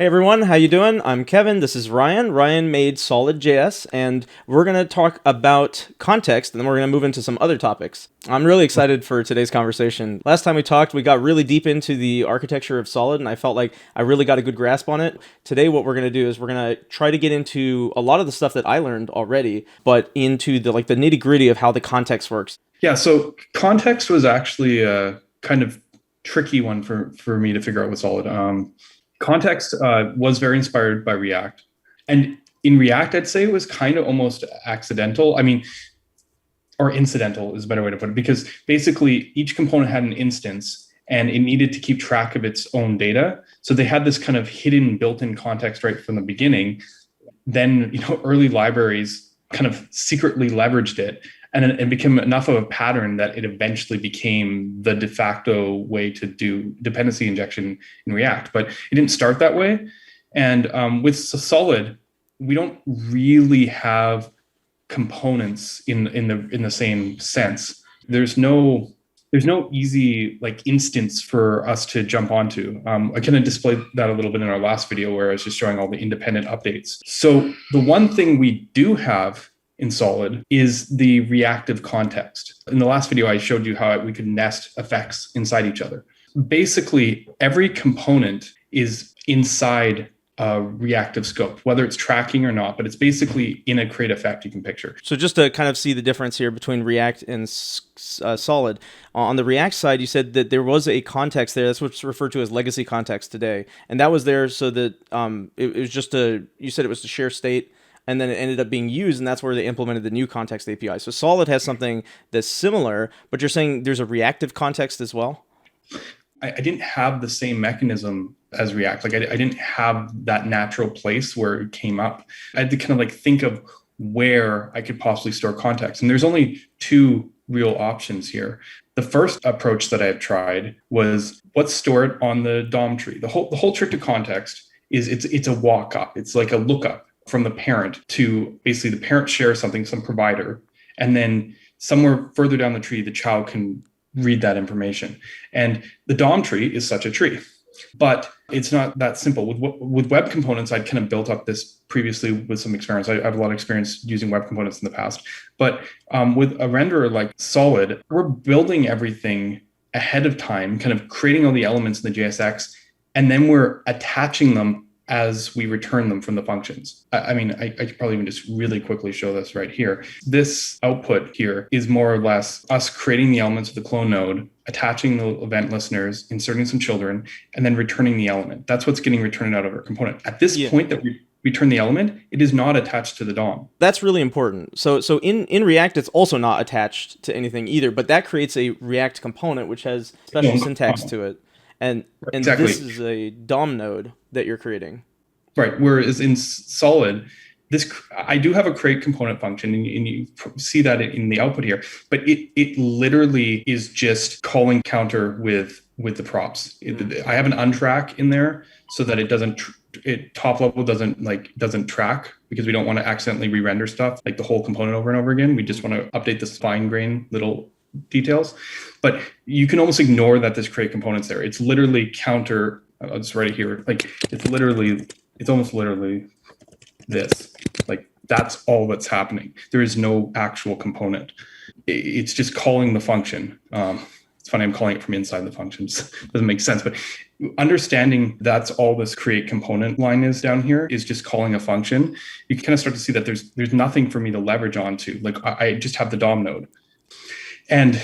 Hey everyone, how you doing? I'm Kevin. This is Ryan. Ryan made Solid.js, and we're going to talk about context, and then we're going to move into some other topics. I'm really excited for today's conversation. Last time we talked, we got really deep into the architecture of Solid, and I felt like I really got a good grasp on it. Today, what we're going to do is we're going to try to get into a lot of the stuff that I learned already, but into the nitty-gritty of how the context works. Yeah, so context was actually a kind of tricky one for me to figure out with Solid. Context was very inspired by React. And in React, I'd say it was kind of almost accidental. Or incidental is a better way to put it, because basically each component had an instance and it needed to keep track of its own data. So they had this kind of hidden built-in context right from the beginning. Then, early libraries kind of secretly leveraged it, and it became enough of a pattern that it eventually became the de facto way to do dependency injection in React. But it didn't start that way. And with Solid, we don't really have components in the same sense. There's no easy instance for us to jump onto. I kind of displayed that a little bit in our last video where I was just showing all the independent updates. So the one thing we do have in Solid is the reactive context. In the last video, I showed you how we could nest effects inside each other. Basically, every component is inside a reactive scope, whether it's tracking or not, but it's basically in a create effect you can picture. So just to kind of see the difference here between React and Solid, on the React side, you said that there was a context there. That's what's referred to as legacy context today. And that was there so that it was just you said it was to share state, and then it ended up being used, and that's where they implemented the new context API. So Solid has something that's similar, but you're saying there's a reactive context as well? I didn't have the same mechanism as React. I didn't have that natural place where it came up. I had to kind of think of where I could possibly store context. And there's only two real options here. The first approach that I've tried was let's store it on the DOM tree. The whole trick to context is it's a walk up. It's like a lookup from the parent to basically the parent shares something, some provider, and then somewhere further down the tree, the child can read that information. And the DOM tree is such a tree, but it's not that simple. With web components, I'd kind of built up this previously with some experience. I have a lot of experience using web components in the past, but with a renderer like Solid, we're building everything ahead of time, kind of creating all the elements in the JSX, and then we're attaching them as we return them from the functions. I could probably even just really quickly show this right here. This output here is more or less us creating the elements of the clone node, attaching the event listeners, inserting some children, and then returning the element. That's what's getting returned out of our component. At this point that we return the element, it is not attached to the DOM. That's really important. So in React, it's also not attached to anything either, but that creates a React component, which has special syntax to it. And exactly. This is a DOM node that you're creating. Right. Whereas in Solid, I do have a create component function, and you see that in the output here, but it literally is just calling counter with the props. I have an untrack in there so that it top level doesn't track, because we don't want to accidentally re-render stuff like the whole component over and over again. We just want to update this fine grain little details, but you can almost ignore that this create components there. It's literally counter. I'll just write it here. It's almost literally this. That's all that's happening. There is no actual component. It's just calling the function. It's funny, I'm calling it from inside the functions. Doesn't make sense, but understanding that's all this create component line is down here is just calling a function. You can kind of start to see that there's nothing for me to leverage onto. I just have the DOM node. And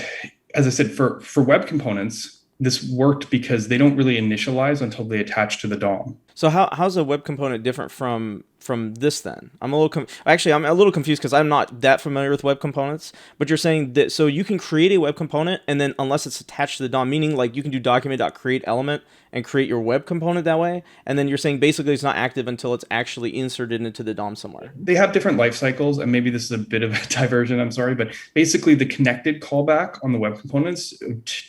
as I said, for web components, this worked because they don't really initialize until they attach to the DOM. So how's a web component different from this then? I'm a little confused because I'm not that familiar with web components, but you're saying that so you can create a web component, and then unless it's attached to the DOM, meaning you can do document.create element and create your web component that way, and then you're saying basically it's not active until it's actually inserted into the DOM somewhere. They have different life cycles, and maybe this is a bit of a diversion, I'm sorry, but basically the connected callback on the web components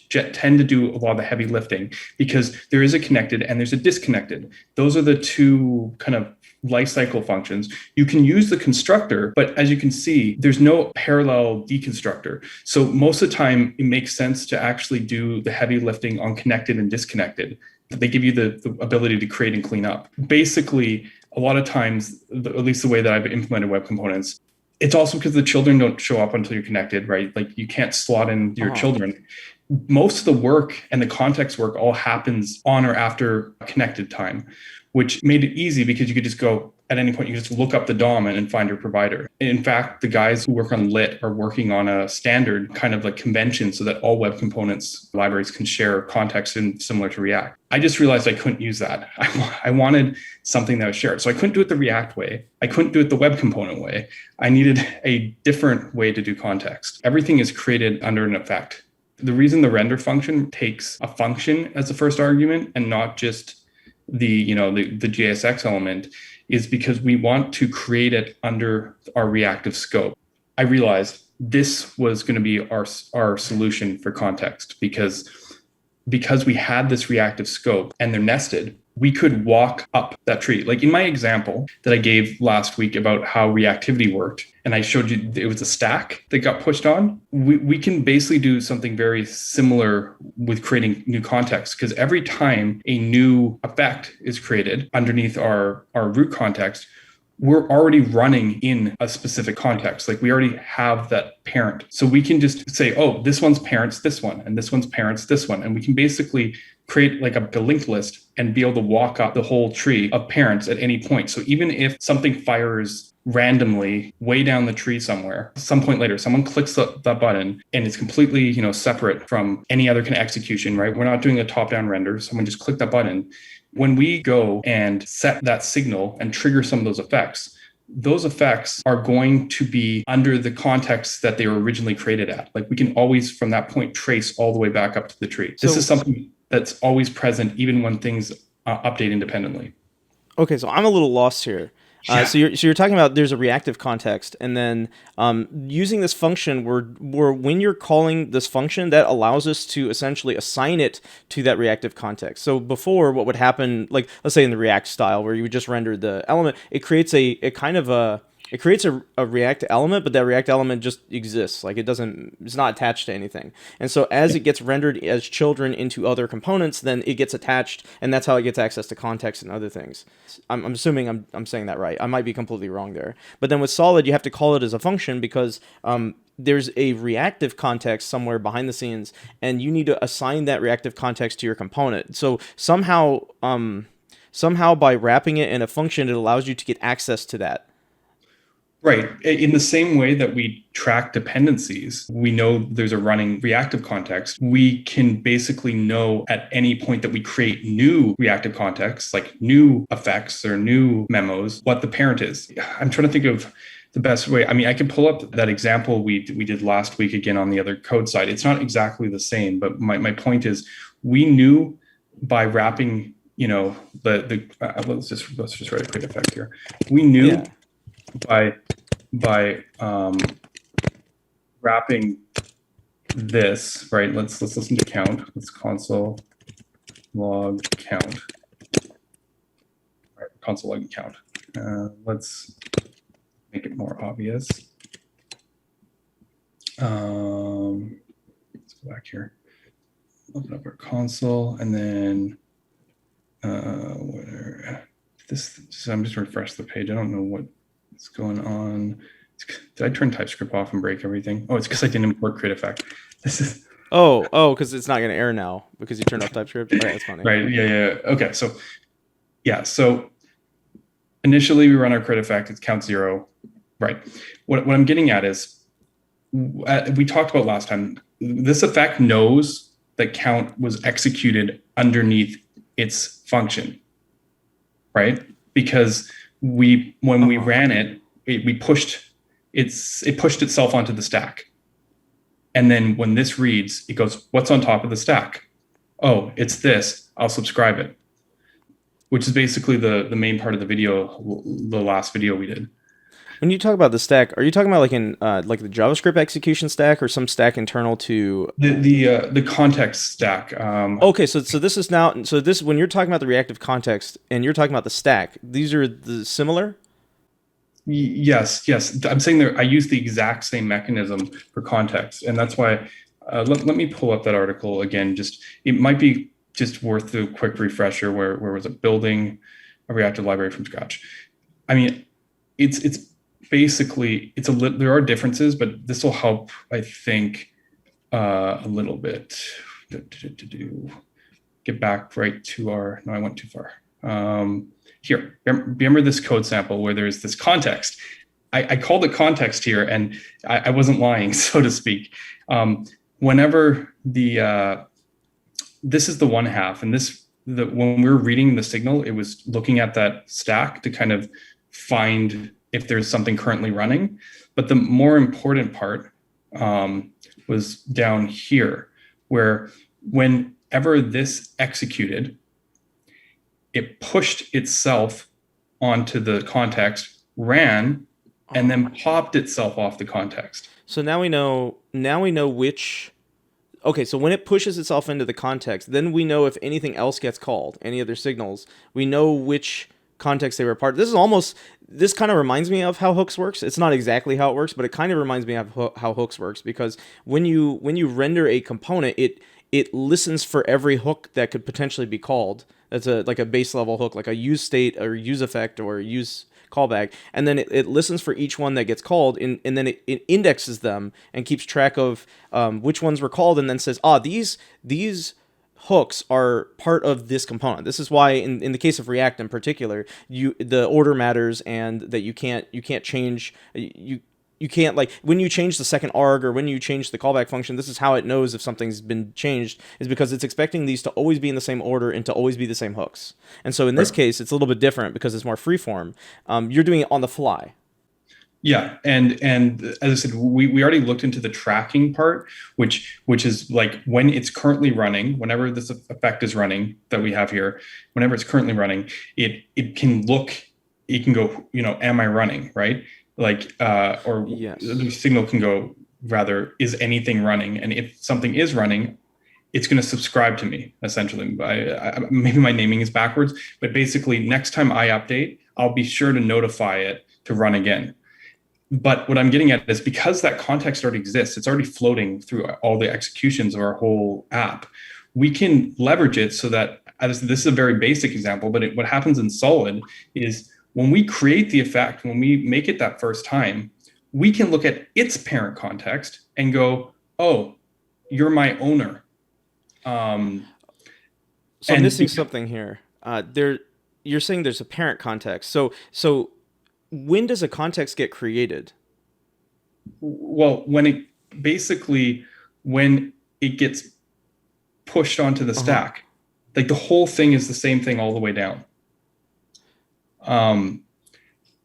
tend to do a lot of the heavy lifting, because there is a connected and there's a disconnected. Those are the two kind of lifecycle functions. You can use the constructor, but as you can see, there's no parallel deconstructor. So most of the time, it makes sense to actually do the heavy lifting on connected and disconnected. They give you the ability to create and clean up. Basically, a lot of times, at least the way that I've implemented web components, it's also because the children don't show up until you're connected, right? Like you can't slot in your children. Most of the work and the context work all happens on or after connected time, which made it easy because you could just go at any point, you just look up the DOM and find your provider. In fact, the guys who work on Lit are working on a standard kind of like convention so that all web components libraries can share context in similar to React. I just realized I couldn't use that. I wanted something that was shared. So I couldn't do it the React way. I couldn't do it the web component way. I needed a different way to do context. Everything is created under an effect. The reason the render function takes a function as the first argument and not just the JSX element is because we want to create it under our reactive scope. I realized this was going to be our solution for context because we had this reactive scope and they're nested. We could walk up that tree. Like in my example that I gave last week about how reactivity worked, and I showed you it was a stack that got pushed on. We can basically do something very similar with creating new context, because every time a new effect is created underneath our root context, we're already running in a specific context. Like we already have that parent. So we can just say, oh, this one's parents, this one, and this one's parents, this one. And we can basically create like a linked list and be able to walk up the whole tree of parents at any point. So even if something fires randomly way down the tree somewhere, some point later, someone clicks that button and it's completely, separate from any other kind of execution, right? We're not doing a top-down render. Someone just clicked that button. When we go and set that signal and trigger some of those effects are going to be under the context that they were originally created at. Like we can always, from that point, trace all the way back up to the tree. This is something that's always present, even when things update independently. Okay, so I'm a little lost here. Yeah. So you're talking about there's a reactive context, and then using this function, when you're calling this function, that allows us to essentially assign it to that reactive context. So before, what would happen, like let's say in the React style, where you would just render the element, it creates a React element, but that React element just exists. Like it's not attached to anything. And so as it gets rendered as children into other components, then it gets attached, and that's how it gets access to context and other things. I'm assuming I'm saying that right. I might be completely wrong there. But then with Solid, you have to call it as a function because there's a reactive context somewhere behind the scenes, and you need to assign that reactive context to your component. So somehow by wrapping it in a function, it allows you to get access to that. Right. In the same way that we track dependencies, we know there's a running reactive context. We can basically know at any point that we create new reactive contexts, like new effects or new memos, what the parent is. I'm trying to think of the best way. I mean, I can pull up that example we did last week again on the other code side. It's not exactly the same, but my point is we knew by wrapping, let's just write a quick effect here. We knew by wrapping this, right? Let's listen to count. Let's console log count. All right, console log count. Let's make it more obvious. Let's go back here. Open up our console and then so I'm just refresh the page. I don't know what's going on. Did I turn TypeScript off and break everything? Oh, it's because I didn't import create effect. This is because it's not going to error now because you turned off TypeScript. Right, that's funny. Right. Yeah. Okay. So initially we run our create effect. It's count 0. Right. What I'm getting at is we talked about last time. This effect knows that count was executed underneath its function, right? Because when we ran it, it pushed itself onto the stack. And then when this reads, it goes, what's on top of the stack? Oh, it's this. I'll subscribe it, which is basically the main part of the video, the last video we did. When you talk about the stack, are you talking about like in like the JavaScript execution stack or some stack internal to the context stack? Okay, so this is now when you're talking about the reactive context and you're talking about the stack, these are the similar? Yes. I'm saying I use the exact same mechanism for context, and that's why. Let me pull up that article again. Just it might be just worth the quick refresher. Where was it? Building a reactive library from scratch. I mean, it's basically there are differences, but this will help, I think, a little bit. Get back right to our. No, I went too far. Here, remember this code sample where there's this context. I called it context here, and I wasn't lying, so to speak. Whenever this is the one half, and when we were reading the signal, it was looking at that stack to kind of find if there's something currently running. But the more important part was down here, where whenever this executed, it pushed itself onto the context, ran, and then popped itself off the context. So now we know which. Okay, so when it pushes itself into the context, then we know if anything else gets called, any other signals. We know which context they were part of. This kind of reminds me of how hooks works. It's not exactly how it works, but it kind of reminds me of how hooks works, because when you render a component, it listens for every hook that could potentially be called. That's like a base level hook, like a use state or use effect or use callback, and then it listens for each one that gets called, and then it indexes them and keeps track of which ones were called, and then says, these hooks are part of this component. This is why in the case of React in particular, the order matters, and that you can't change you can't, like, when you change the second arg or when you change the callback function, this is how it knows if something's been changed, is because it's expecting these to always be in the same order and to always be the same hooks. And so in this case, it's a little bit different because it's more freeform. You're doing it on the fly. Yeah, and as I said, we already looked into the tracking part, which is like when it's currently running, whenever this effect is running that we have here, whenever it's currently running, it can go, am I running, right? Like, or yes. The signal can go, rather, is anything running? And if something is running, it's going to subscribe to me, essentially. Maybe my naming is backwards, but basically next time I update, I'll be sure to notify it to run again. But what I'm getting at is, because that context already exists, it's already floating through all the executions of our whole app, we can leverage it so that, this is a very basic example, but what happens in Solid is, when we create the effect, when we make it that first time, we can look at its parent context and go, oh, you're my owner. So I'm missing something here. You're saying there's a parent context. So when does a context get created? Well, when it gets pushed onto the stack, like the whole thing is the same thing all the way down.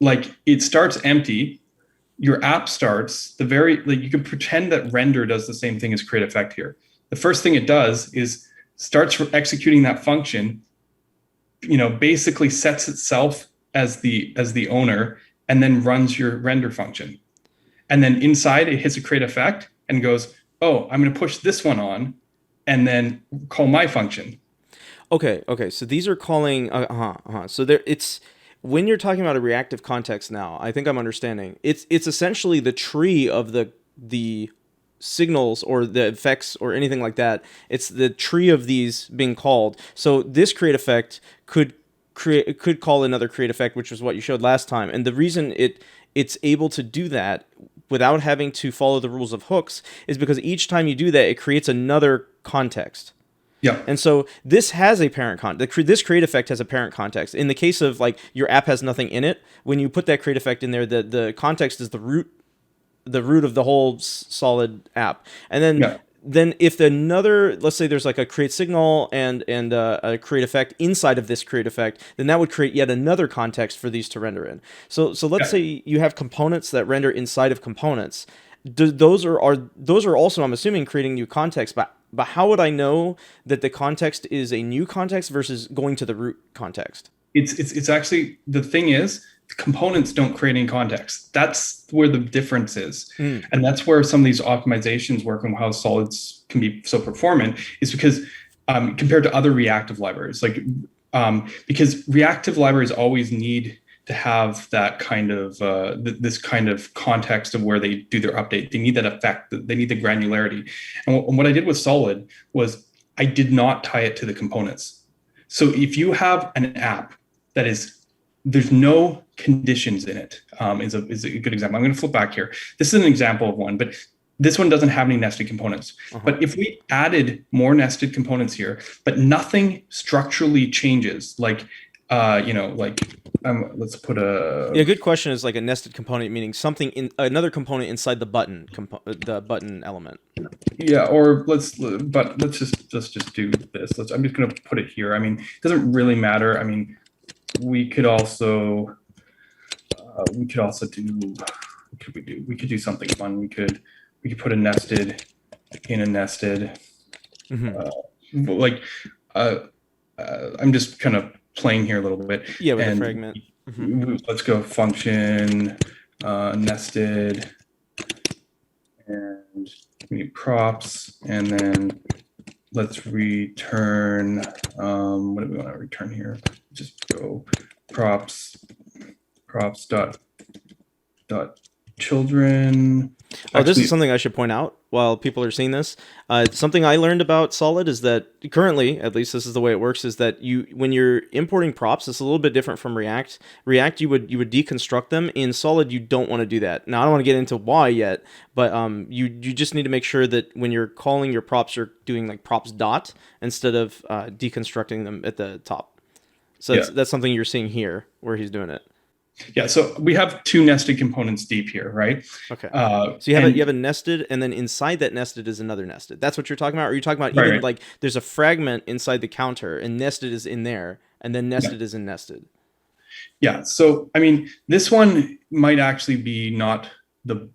Like, it starts empty, your app starts you can pretend that render does the same thing as create effect here. The first thing it does is starts executing that function, basically sets itself as the owner, and then runs your render function. And then inside it hits a create effect and goes, oh, I'm going to push this one on and then call my function. Okay. So these are calling, So it's, when you're talking about a reactive context now, I think I'm understanding. It's essentially the tree of the signals or the effects or anything like that. It's the tree of these being called. So this create effect could call another create effect, which was what you showed last time. And the reason it's able to do that without having to follow the rules of hooks is because each time you do that, it creates another context. Yeah. And so this has a parent this create effect has a parent context. In the case of, like, your app has nothing in it, when you put that create effect in there, the context is the root of the whole Solid app. And then if let's say there's like a create signal and a create effect inside of this create effect, then that would create yet another context for these to render in. So let's say you have components that render inside of components. Those are also, I'm assuming, creating new context, but how would I know that the context is a new context versus going to the root context? It's actually, the thing is, components don't create any context. That's where the difference is. And that's where some of these optimizations work, and how Solids can be so performant, is because compared to other reactive libraries, because reactive libraries always need to have that kind of this kind of context of where they do their update. They need that effect. They need the granularity. And what I did with Solid was I did not tie it to the components. So if you have an app that there's no conditions in it, is a good example. I'm going to flip back here. This is an example of one, but this one doesn't have any nested components. But if we added more nested components here, but nothing structurally changes, like, let's put good question is like a nested component, meaning something in another component inside the button element. Yeah, or let's just do this. I'm just going to put it here. I mean, it doesn't really matter. I mean, we could also do, we could do something fun. We could put a nested in a nested. I'm just kind of playing here a little bit. Yeah, with a fragment. Let's go function nested, and we need props, and then let's return, what do we want to return here? Just go props dot children. This is something I should point out while people are seeing this. Something I learned about Solid is that currently, at least this is the way it works, is that when you're importing props, it's a little bit different from React. React, you would deconstruct them. In Solid, you don't want to do that. Now, I don't want to get into why yet, but you just need to make sure that when you're calling your props, you're doing like props dot instead of deconstructing them at the top. So that's something you're seeing here where he's doing it. Yeah, so we have two nested components deep here, right? Okay. So you have a nested, and then inside that nested is another nested. That's what you're talking about? Or are you talking about even like there's a fragment inside the counter, and nested is in there, and then nested is in nested? Yeah, so I mean, this one might actually be not the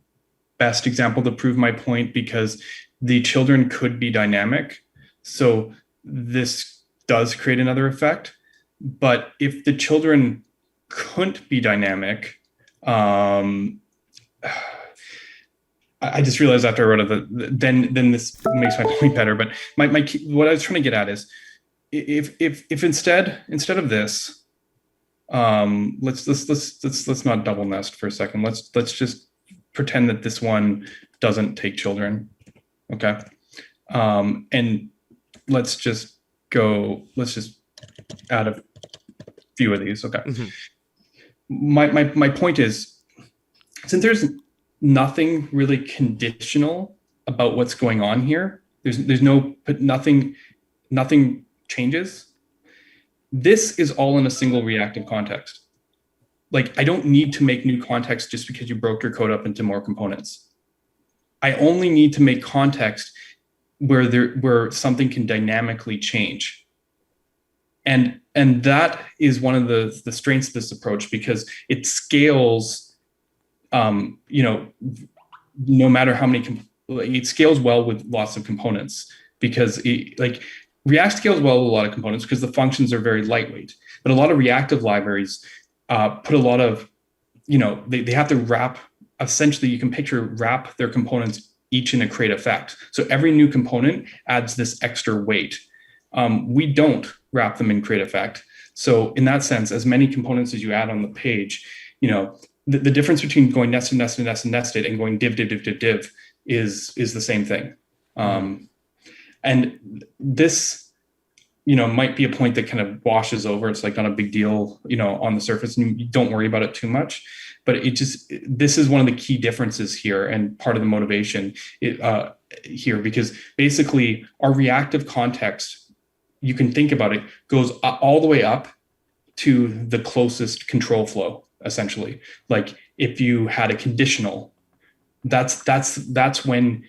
best example to prove my point, because the children could be dynamic. So this does create another effect. But if the children couldn't be dynamic, I just realized after I wrote it then this makes my point better. But what I was trying to get at is if instead of this, let's not double nest for a second. Let's just pretend that this one doesn't take children. Okay. And let's just add a few of these. Okay. My point is, since there's nothing really conditional about what's going on here, nothing changes. This is all in a single reactive context. Like, I don't need to make new context just because you broke your code up into more components. I only need to make context where something can dynamically change. And that is one of the strengths of this approach, because it scales, no matter how many, it scales well with lots of components, because React scales well with a lot of components because the functions are very lightweight. But a lot of reactive libraries put a lot of, they have to wrap, essentially you can wrap their components each in a crate effect. So every new component adds this extra weight. We don't wrap them in crate effect. So in that sense, as many components as you add on the page, the difference between going nested, nested, nested, nested and going div, div, div, div, div is the same thing. And this, might be a point that kind of washes over. It's like not a big deal, on the surface, and you don't worry about it too much. But this is one of the key differences here, and part of the motivation here, because basically our reactive context, you can think about it, goes all the way up to the closest control flow, essentially. Like if you had a conditional, that's when,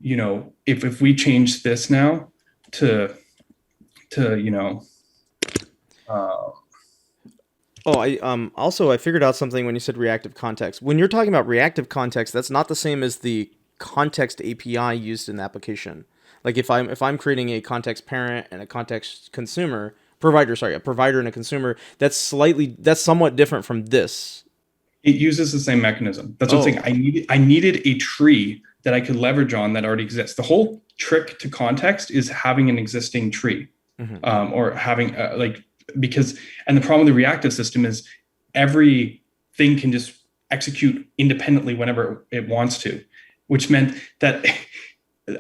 if we change this now to I figured out something when you said reactive context. When you're talking about reactive context, that's not the same as the context API used in the application. Like if I'm creating a context parent and a context provider and a consumer, that's somewhat different from this. It uses the same mechanism. That's what I'm saying. I needed a tree that I could leverage on that already exists. The whole trick to context is having an existing tree, or having because the problem with the reactive system is everything can just execute independently whenever it wants to, which meant that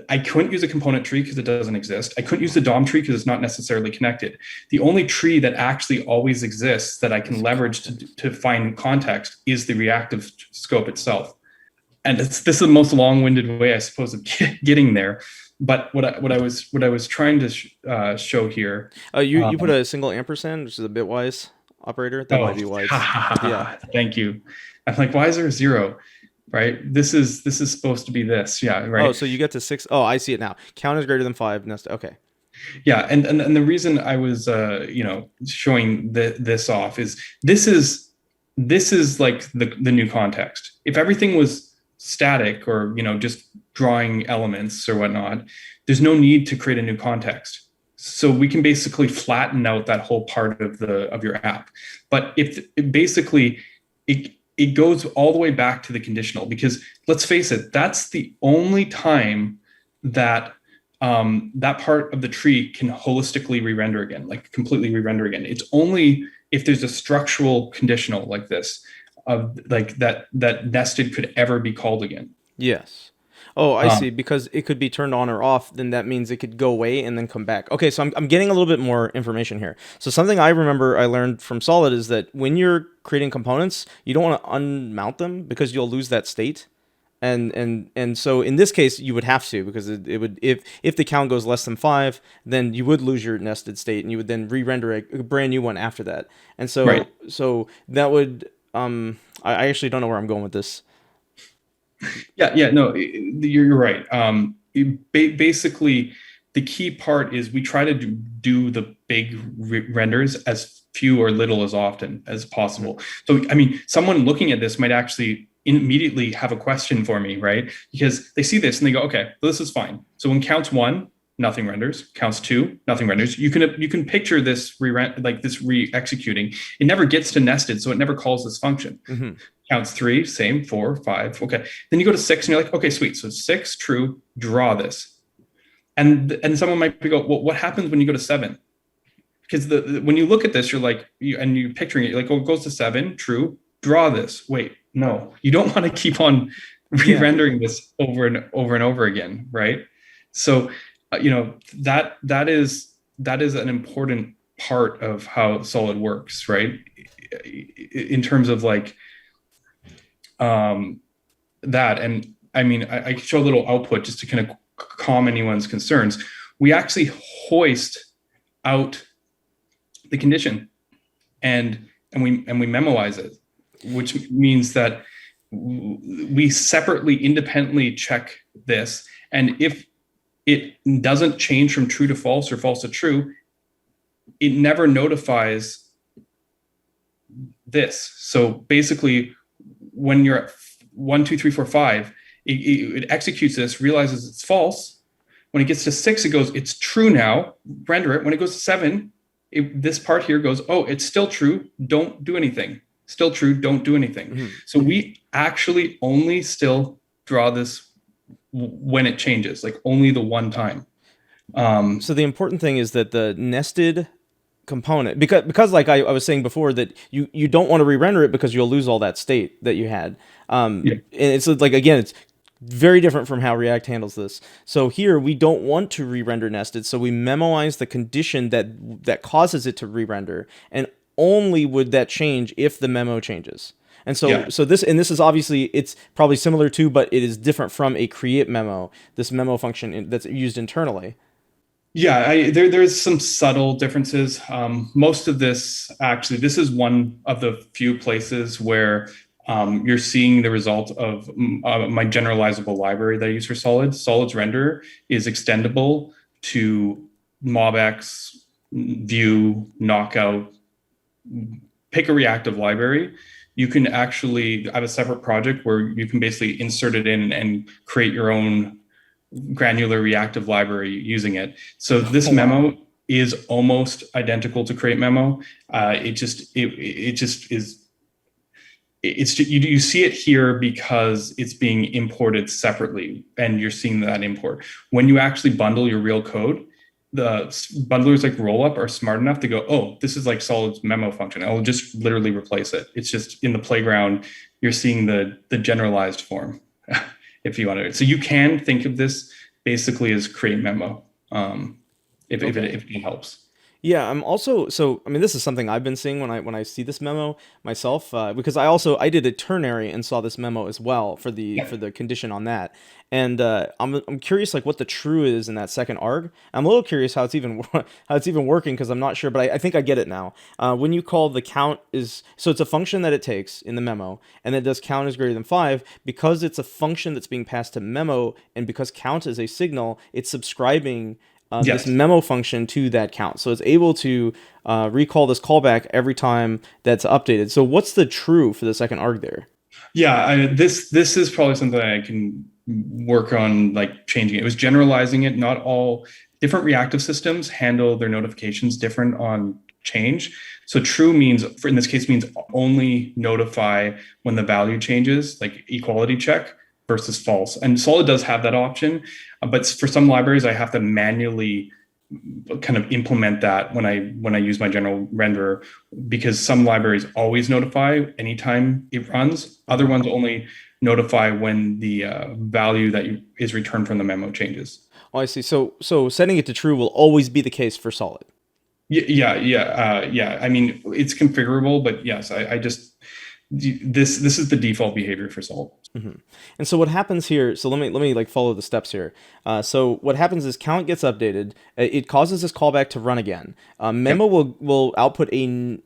I couldn't use a component tree because it doesn't exist. I couldn't use the DOM tree because it's not necessarily connected. The only tree that actually always exists that I can leverage to find context is the reactive scope itself. And this is the most long-winded way, I suppose, of getting there. But what I was trying to show here. You put a single ampersand, which is a bitwise operator. That might be wise. Yeah. Thank you. I'm like, why is there a 0? Right. This is supposed to be this. Yeah. Right. Oh, so you get to 6. Oh, I see it now. Count is greater than 5. Nest. Okay. Yeah. And the reason I was, showing this off is this is like the new context. If everything was static or, just drawing elements or whatnot, there's no need to create a new context. So we can basically flatten out that whole part of your app. But if it goes all the way back to the conditional, because let's face it, that's the only time that that part of the tree can holistically re-render again, like completely re-render again. It's only if there's a structural conditional like this, like that nested could ever be called again. Yes. Oh, I see. Because it could be turned on or off, then that means it could go away and then come back. Okay, so I'm getting a little bit more information here. So something I remember I learned from Solid is that when you're creating components, you don't want to unmount them because you'll lose that state. And so in this case, you would have to, because it would, if the count goes less than 5, then you would lose your nested state and you would then re-render a brand new one after that. And so Right. so that would I actually don't know where I'm going with this. Yeah, no, you're right. Basically, the key part is we try to do the big renders as few or little as often as possible. So, I mean, someone looking at this might actually immediately have a question for me, right? Because they see this and they go, okay, this is fine. So when counts 1, nothing renders. Counts 2, nothing renders. You can picture this re-executing. It never gets to nested, so it never calls this function. Mm-hmm. Counts 3, same, 4, 5. Okay. Then you go to 6 and you're like, okay, sweet. So 6, true, draw this. And someone might go, well, what happens when you go to 7? Because when you look at this, you're like, you're picturing it, you're like, oh, it goes to 7, true, draw this. Wait, no, you don't want to keep on re-rendering this over and over again, right? So, that is an important part of how Solid works, right? In terms of like, that. And I mean, I show a little output just to kind of calm anyone's concerns. We actually hoist out the condition and we memoize it, which means that we separately, independently check this. And if it doesn't change from true to false or false to true, it never notifies this. So basically, when you're at 1, 2, 3, 4, 5, it executes this, realizes it's false. When it gets to 6, it goes, it's true now, render it. When it goes to 7, this part here goes, oh, it's still true, don't do anything. Still true, don't do anything. Mm-hmm. So we actually only still draw this when it changes, like only the one time. So the important thing is that the nested component, because like I was saying before, that you don't want to re-render it because you'll lose all that state that you had. And it's like, again, it's very different from how React handles this. So here we don't want to re-render nested, so we memoize the condition that causes it to re-render, and only would that change if the memo changes. And so so this is obviously, it's probably similar to, but it is different from a create memo, this memo function that's used internally. Yeah, there's some subtle differences. Most of this, actually, this is one of the few places where you're seeing the result of my generalizable library that I use for Solid. Solid's render is extendable to MobX, Vue, Knockout. Pick a reactive library. You can actually have a separate project where you can basically insert it in and create your own granular reactive library using it. So this memo is almost identical to create memo. It just is. You see it here because it's being imported separately, and you're seeing that import. When you actually bundle your real code, the bundlers like Rollup are smart enough to go, oh, this is like Solid's memo function. I'll just literally replace it. It's just in the playground. You're seeing the generalized form, if you want to. So you can think of this basically is create memo. Okay. If it helps. Yeah, I'm also so I mean this is something I've been seeing when I see this memo myself because I did a ternary and saw this memo as well Yeah. for the condition on that. And I'm curious like what the true is in that second arg. I'm a little curious how it's even how it's even working because I'm not sure, but I think I get it now. When you call the count is so it's a function that it takes in the memo and it does count is greater than 5 because it's a function that's being passed to memo and because count is a signal, it's subscribing this Yes. memo function to that count. So it's able to recall this callback every time that's updated. So what's the true for the second arg there? Yeah, this is probably something I can work on, like changing it. It was generalizing it. Not all different reactive systems handle their notifications different on change. So true means, in this case, means only notify when the value changes, like equality check versus false. And Solid does have that option, but for some libraries, I have to manually kind of implement that when I use my general renderer, because some libraries always notify anytime it runs. Other ones only notify when the value is returned from the memo changes. Oh, I see. So setting it to true will always be the case for solid. Yeah. I mean, it's configurable, but yes, I just this is the default behavior for Solid. hmm And so what happens here? So let me like follow the steps here. So what happens is count gets updated. It causes this callback to run again. Yep. Memo will output a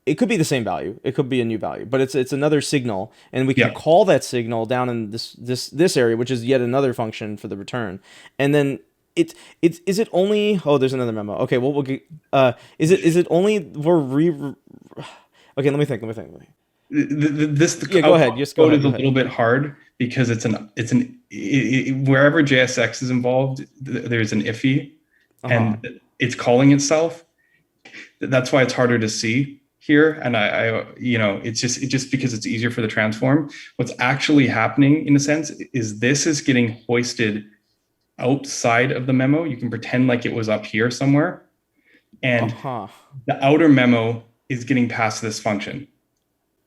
it could be the same value. It could be a new value, but it's another signal, and we can Yeah. call that signal down in this area, which is yet another function for the return. And then it's is it only oh there's another memo. Okay, well we'll get is it only we're okay, let me think. The Yeah, go ahead. outbound Just go code ahead. is Go a ahead. little bit hard because wherever JSX is involved, there's an iffy, Uh-huh. and it's calling itself. That's why it's harder to see here. And it's just because it's easier for the transform. What's actually happening in a sense is this is getting hoisted outside of the memo. You can pretend like it was up here somewhere, and Uh-huh. the outer memo is getting past this function.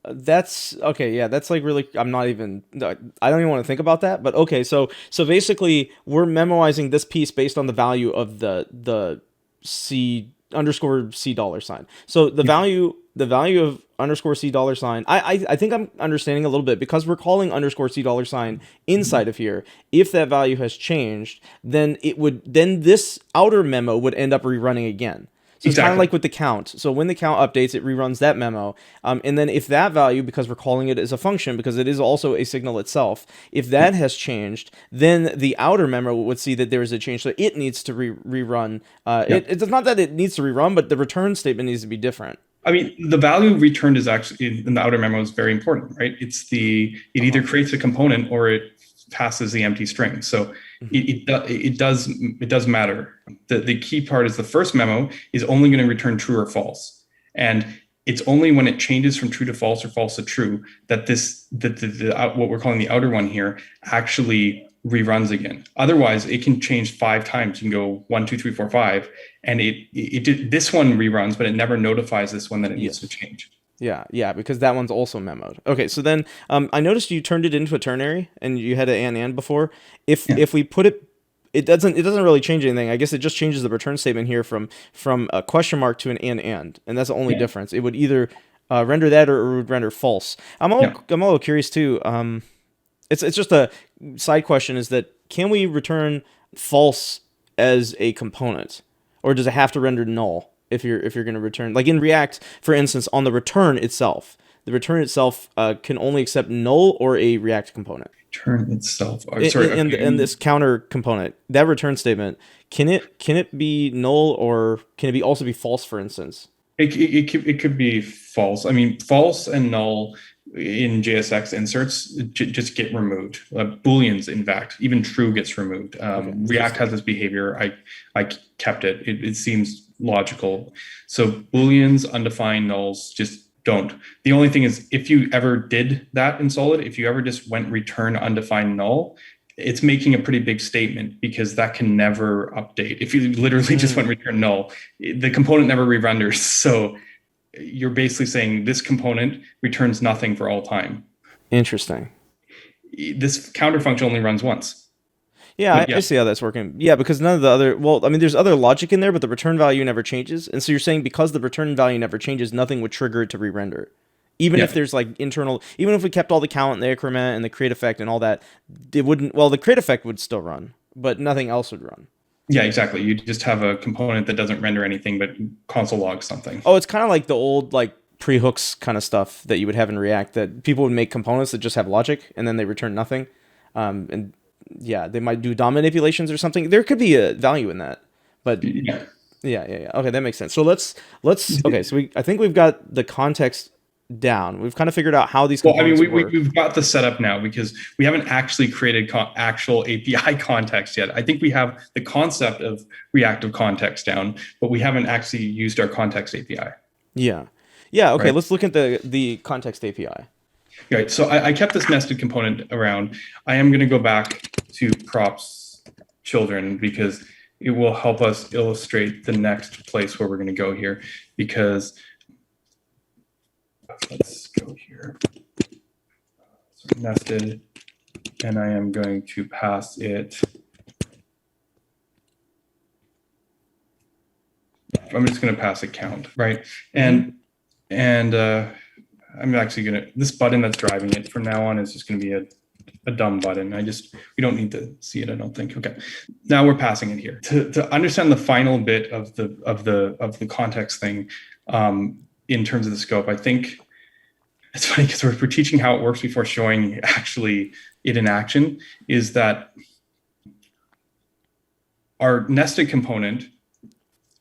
That's okay. Yeah, that's like really. I'm not even. No, I don't even want to think about that. But okay, so basically, we're memoizing this piece based on the value of the C underscore C dollar sign. So the value of underscore C dollar sign. I think I'm understanding a little bit because we're calling underscore C dollar sign inside of here. If that value has changed, then this outer memo would end up rerunning again. So it's kind of Exactly. like with the count. So when the count updates, it reruns that memo. And then if that value, because we're calling it as a function, because it is also a signal itself, if that has changed, then the outer memo would see that there is a change. So it needs to rerun. Yeah. It's not that it needs to rerun, but the return statement needs to be different. I mean, the value returned is actually in the outer memo is very important, right? It Uh huh. either creates a component or it passes the empty string. So hmm it does matter. The key part is the first memo is only going to return true or false, and it's only when it changes from true to false or false to true that what we're calling the outer one here actually reruns again. Otherwise, it can change 5 times. You can go 1, 2, 3, 4, 5, and this one reruns, but it never notifies this one that it needs to Yes. change. Yeah, because that one's also memoed. Okay, so then I noticed you turned it into a ternary, and you had an and before. Yeah. If we put it, it doesn't really change anything. I guess it just changes the return statement here from a question mark to an and that's the only Yeah. difference. It would either render that or it would render false. Yeah. I'm a little curious too. It's just a side question is that can we return false as a component, or does it have to render null if you're going to return like in React, for instance, on the return itself? The return itself can only accept null or a React component. Turn itself. Oh, sorry. In Okay. this counter component, that return statement can it be null or can it be also be false, for instance? It could be false. I mean, false and null in JSX inserts just get removed. Booleans, in fact, even true gets removed. Okay, React has interesting. this behavior. I kept it. It seems logical. So Booleans, undefined nulls, just don't. The only thing is, if you ever did that in Solid, if you ever just went return undefined null, it's making a pretty big statement because that can never update. If you literally just went Mm, return null, the component never re-renders. So you're basically saying this component returns nothing for all time. interesting. This counter function only runs once. Yeah, But I see how that's working. Yeah, because none of the other, well, I mean, there's other logic in there, but the return value never changes. And so you're saying because the return value never changes, nothing would trigger it to re-render. Even if yeah, there's like internal, even if we kept all the count and the increment and the create effect and all that, it wouldn't, well, the create effect would still run, but nothing else would run. yeah, exactly. You just have a component that doesn't render anything but console logs something. Oh, it's kind of like the old like pre-hooks kind of stuff that you would have in React that people would make components that just have logic and then they return nothing. And yeah, they might do DOM manipulations or something. There could be a value in that, but Yeah. yeah. Okay, that makes sense. So let's okay. So I think we've got the context down. We've kind of figured out how these Well, I mean, components work. we've got the setup now because we haven't actually created actual API context yet. I think we have the concept of reactive context down, but we haven't actually used our context API. Yeah. Yeah. Okay. Right. Let's look at the context API. Right. So I kept this nested component around. I am going to go back to props children because it will help us illustrate the next place where we're going to go here. Because let's go here. So nested, and I am going to pass it. I'm just going to pass a count, right? And I'm actually going to, this button that's driving it from now on is just going to be a dumb button. We don't need to see it, I don't think. Okay. Now we're passing it here. To understand the final bit of the context thing in terms of the scope, I think it's funny because we're teaching how it works before showing actually it in action, is that our nested component,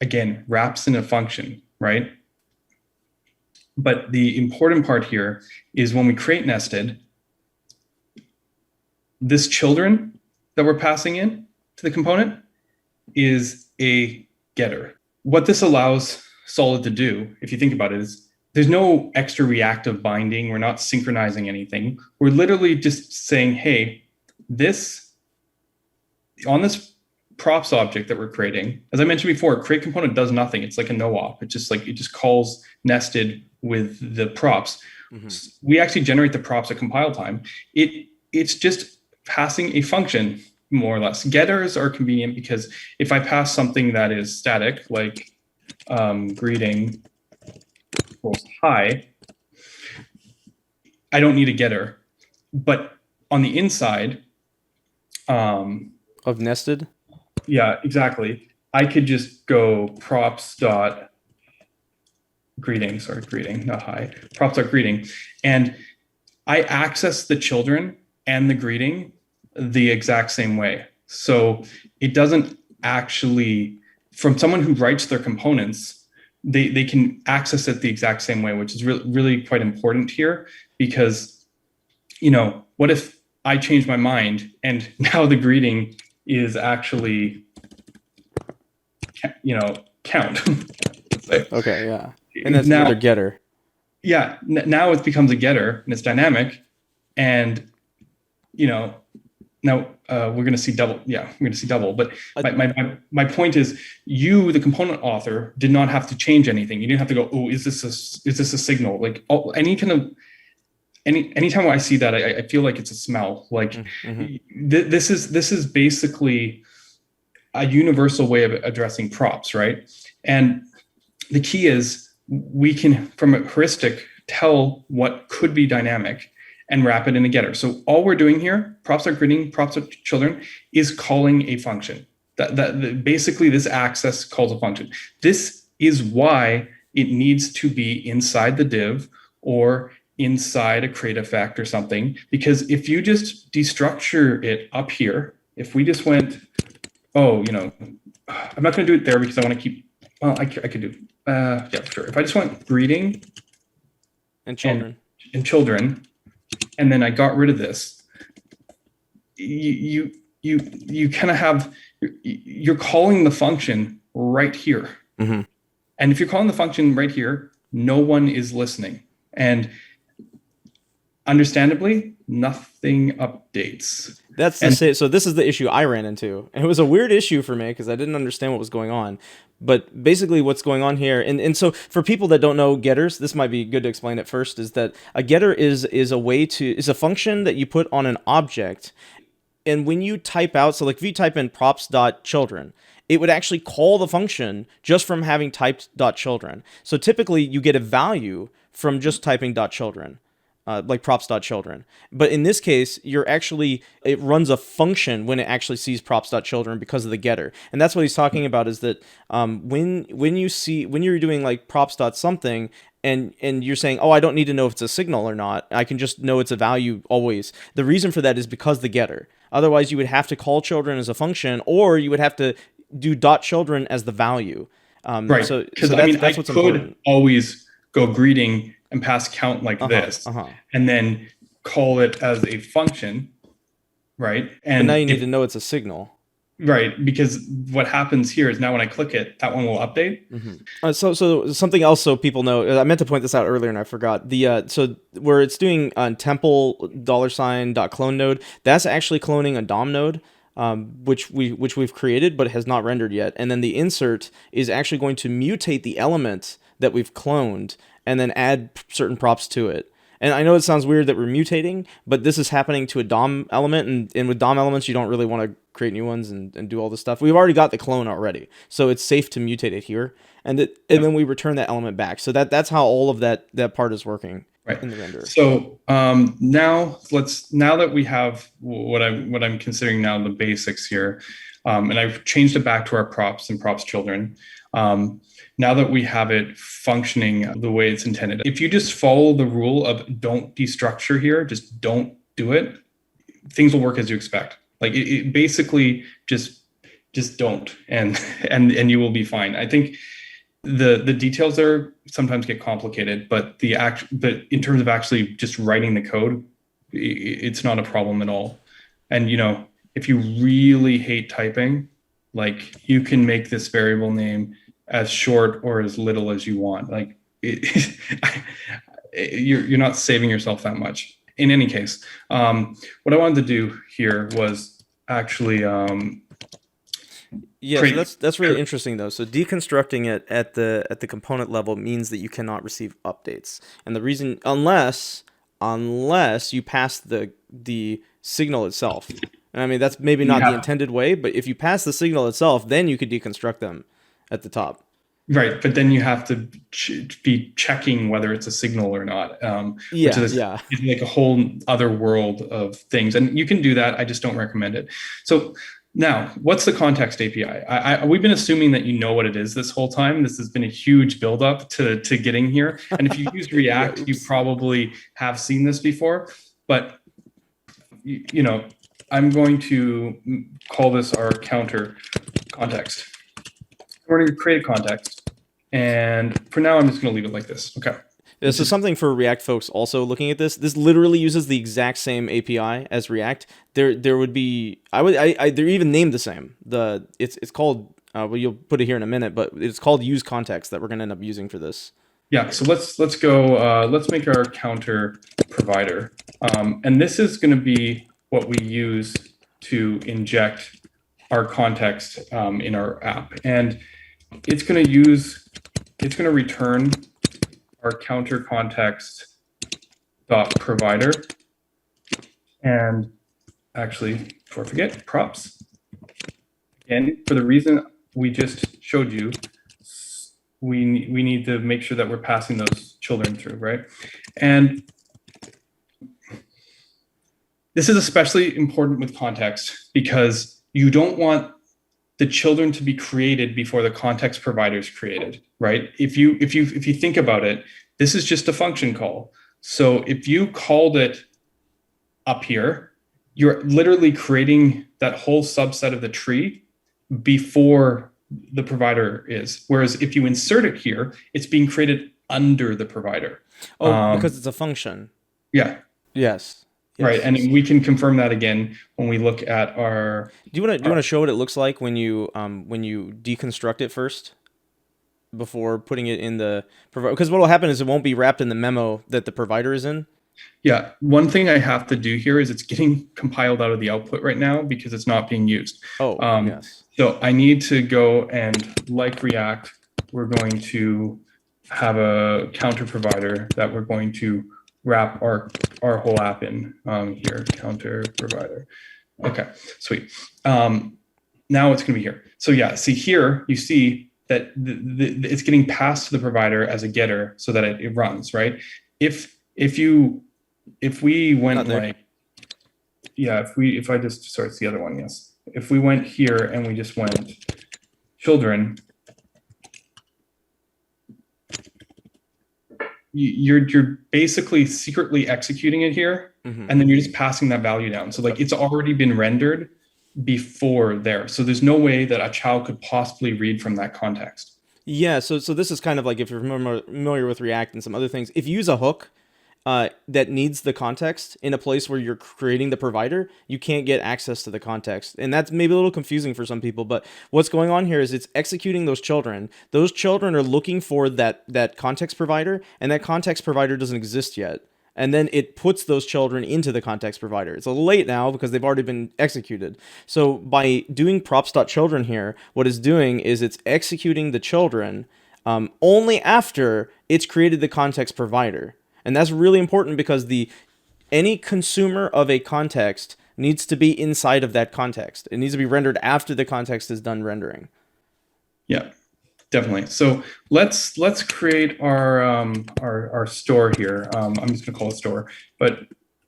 again, wraps in a function, right? But the important part here is when we create nested, this children that we're passing in to the component is a getter. What this allows Solid to do, if you think about it, is there's no extra reactive binding. We're not synchronizing anything. We're literally just saying, hey, this, on this props object that we're creating, as I mentioned before, create component does nothing. It's like a no-op. It just calls nested with the props. Mm-hmm. We actually generate the props at compile time. It's just passing a function, more or less. Getters are convenient because if I pass something that is static, like greeting equals hi, I don't need a getter. But on the inside of nested, yeah, exactly, I could just go props dot greeting, not hi, props dot greeting, and I access the children and the greeting the exact same way. So it doesn't actually, from someone who writes their components, they can access it the exact same way, which is really quite important here, because, what if I change my mind and now the greeting is actually, count. Okay, yeah. And that's another getter. Yeah, now it becomes a getter and it's dynamic, and now we're going to see double. Yeah, we're going to see double. But my point is, you, the component author, did not have to change anything. You didn't have to go, oh, is this a signal? Like anytime I see that, I feel like it's a smell. Like this is basically a universal way of addressing props, right? And the key is we can, from a heuristic, tell what could be dynamic and wrap it in a getter. So all we're doing here, props are greeting, props are children, is calling a function. That basically this access calls a function. This is why it needs to be inside the div or inside a create effect or something. Because if you just destructure it up here, if we just went, I'm not going to do it there because I want to keep. Well, I could do. Yeah, sure. If I just went greeting and children and children, and then I got rid of this, you kind of have, you're calling the function right here. Mm-hmm. And if you're calling the function right here, no one is listening. And understandably, nothing updates. So this is the issue I ran into. And it was a weird issue for me because I didn't understand what was going on. But basically what's going on here, and so for people that don't know getters, this might be good to explain it first, is that a getter is a function that you put on an object and when you type out, so like if you type in props.children, it would actually call the function just from having typed .children. So typically you get a value from just typing .children, like props.children. But in this case, it runs a function when it actually sees props.children because of the getter. And that's what he's talking about, is that when you're doing like props.something, and you're saying, oh, I don't need to know if it's a signal or not, I can just know it's a value always. The reason for that is because the getter. Otherwise, you would have to call children as a function, or you would have to do .children as the value. Right. So Because that's I what's could important. always go greeting and pass count like this, Uh-huh. and then call it as a function, right? But now And you need to know it's a signal. right, because what happens here is now when I click it, that one will update. So something else, so people know. I meant to point this out earlier and I forgot. So where it's doing temple $clone node, that's actually cloning a DOM node, which we've created but has not rendered yet. And then the insert is actually going to mutate the element that we've cloned and then add certain props to it. And I know it sounds weird that we're mutating, but this is happening to a DOM element, and with DOM elements, you don't really want to create new ones and do all this stuff. We've already got the clone already, so it's safe to mutate it here, and then we return that element back. So that's how all of that part is working in the render. So now that we have what I'm considering now the basics here, and I've changed it back to our props and props children. Now that we have it functioning the way it's intended, if you just follow the rule of don't destructure here, just don't do it, things will work as you expect. Like it basically just don't, and you will be fine. I think the details there sometimes get complicated, but in terms of actually just writing the code, it's not a problem at all. And if you really hate typing, like you can make this variable name as short or as little as you want. Like you're not saving yourself that much. In any case, what I wanted to do here was actually so that's really interesting though. So deconstructing it at the component level means that you cannot receive updates, and the reason, unless you pass the signal itself. And I mean, that's maybe not the intended way, but if you pass the signal itself, then you could deconstruct them at the top. Right, but then you have to be checking whether it's a signal or not, which is like a whole other world of things. And you can do that. I just don't recommend it. So now, what's the context API? We've been assuming that you know what it is this whole time. This has been a huge buildup to getting here. And if you use React, you probably have seen this before. But I'm going to call this our counter context. We're going to create a context, and for now, I'm just going to leave it like this. Okay. This is something for React folks also looking at this. This literally uses the exact same API as React. There would be they're even named the same. It's called you'll put it here in a minute, but it's called use context that we're going to end up using for this. Yeah. So let's go. Let's make our counter provider, and this is going to be what we use to inject our context in our app, and it's going to return our counter context dot provider, and actually, before I forget, props. Again, for the reason we just showed you, we need to make sure that we're passing those children through, right? And this is especially important with context because you don't want the children to be created before the context provider is created, right? If you think about it, this is just a function call. So if you called it up here, you're literally creating that whole subset of the tree before the provider is. Whereas if you insert it here, it's being created under the provider. Oh, because it's a function. Yeah. Yes. Right, and we can confirm that again when we look at our. Do you want to show what it looks like when you deconstruct it first, before putting it in the provider? Because what will happen is it won't be wrapped in the memo that the provider is in. Yeah, one thing I have to do here is it's getting compiled out of the output right now because it's not being used. Oh, yes. So I need to go and, like React, we're going to have a counter provider that we're going to wrap our whole app in here, counter provider. Okay, sweet. Now it's going to be here. So yeah, see here, you see that it's getting passed to the provider as a getter so that it runs, right? If we went like, yeah, if I just, sorry, it's the other one, yes. If we went here and we just went children, you're basically secretly executing it here, and then you're just passing that value down. So like it's already been rendered before there. So there's no way that a child could possibly read from that context. Yeah, so this is kind of like if you're familiar with React and some other things. If you use a hook that needs the context in a place where you're creating the provider, you can't get access to the context. And that's maybe a little confusing for some people, but what's going on here is it's executing those children. Those children are looking for that context provider, and that context provider doesn't exist yet. And then it puts those children into the context provider. It's a little late now because they've already been executed. So by doing props.children here, what it's doing is it's executing the children only after it's created the context provider. And that's really important because any consumer of a context needs to be inside of that context. It needs to be rendered after the context is done rendering. Yeah, definitely. So let's create our store here. I'm just gonna call it store, but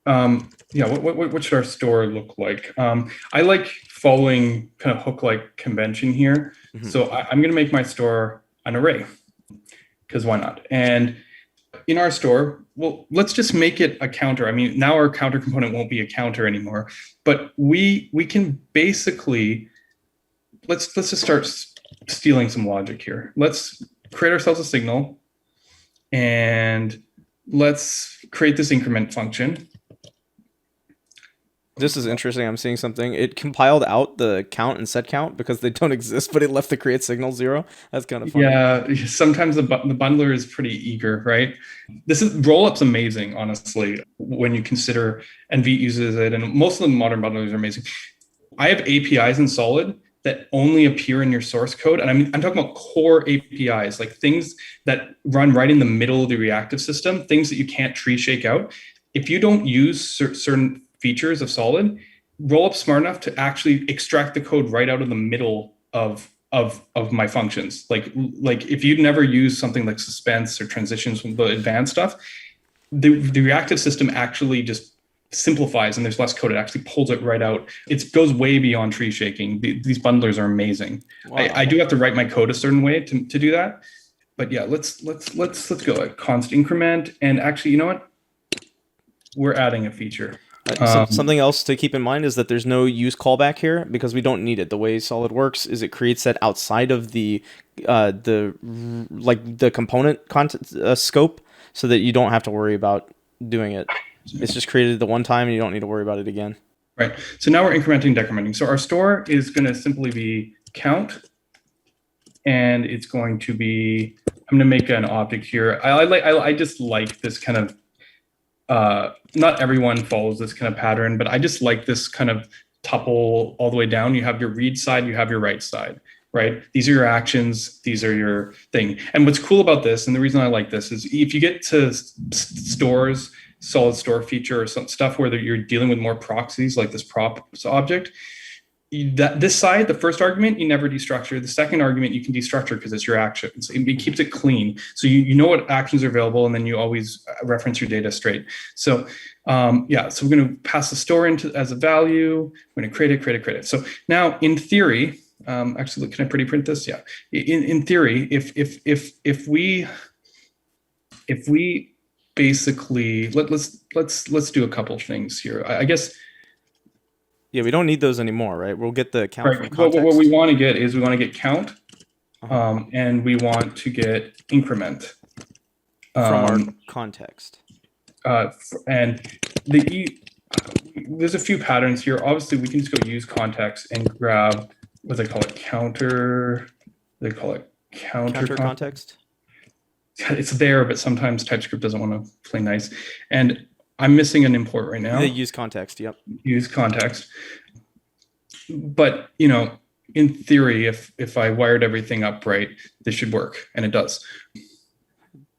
yeah, what should our store look like? I like following kind of hook-like convention here. So I'm gonna make my store an array because why not? And in our store, well, let's just make it a counter. I mean, now our counter component won't be a counter anymore, but we can basically, let's just start stealing some logic here. Let's create ourselves a signal and let's create this increment function. This is interesting. I'm seeing something. It compiled out the count and set count because they don't exist, but it left the create signal 0. That's kind of funny. Yeah, sometimes the bundler is pretty eager, right? This is rollups amazing, honestly, when you consider, and Vite uses it, and most of the modern bundlers are amazing. I have APIs in Solid that only appear in your source code, and I'm talking about core APIs, like things that run right in the middle of the reactive system, things that you can't tree shake out. If you don't use certain features of Solid, rollup's smart enough to actually extract the code right out of the middle of my functions. Like if you'd never use something like suspense or transitions from the advanced stuff, the reactive system actually just simplifies and there's less code. It actually pulls it right out. It goes way beyond tree shaking. These bundlers are amazing. Wow. I do have to write my code a certain way to do that. But yeah, let's go like const increment. And actually, you know what? We're adding a feature. Something else to keep in mind is that there's no use callback here because we don't need it. The way Solid works is it creates that outside of the component content scope, so that you don't have to worry about doing it. It's just created the one time, and you don't need to worry about it again. Right. So now we're incrementing, decrementing. So our store is going to simply be count, and it's going to be. I'm going to make an object here. I just like this kind of. Not everyone follows this kind of pattern, but I just like this kind of tuple all the way down. You have your read side, you have your write side, right? These are your actions, these are your thing. And what's cool about this, and the reason I like this, is if you get to stores, solid store feature or some stuff where you're dealing with more proxies like this props object, this side, the first argument, you never destructure. The second argument, you can destructure because it's your actions. It keeps it clean. So you know what actions are available, and then you always reference your data straight. So yeah, so we're going to pass the store into as a value. We're going to create it. So now in theory, actually, can I pretty print this? Yeah. In theory, if we basically let's do a couple things here. I guess. Yeah, we don't need those anymore, right? We'll get the count from context. What we want to get is we want to get count, and we want to get increment from our context. And there's a few patterns here. Obviously, we can just go use context and grab what they call it counter. They call it counter context. It's there, but sometimes TypeScript doesn't want to play nice. And I'm missing an import right now. They use context, yep. Use context. But, in theory, if I wired everything up right, this should work, and it does.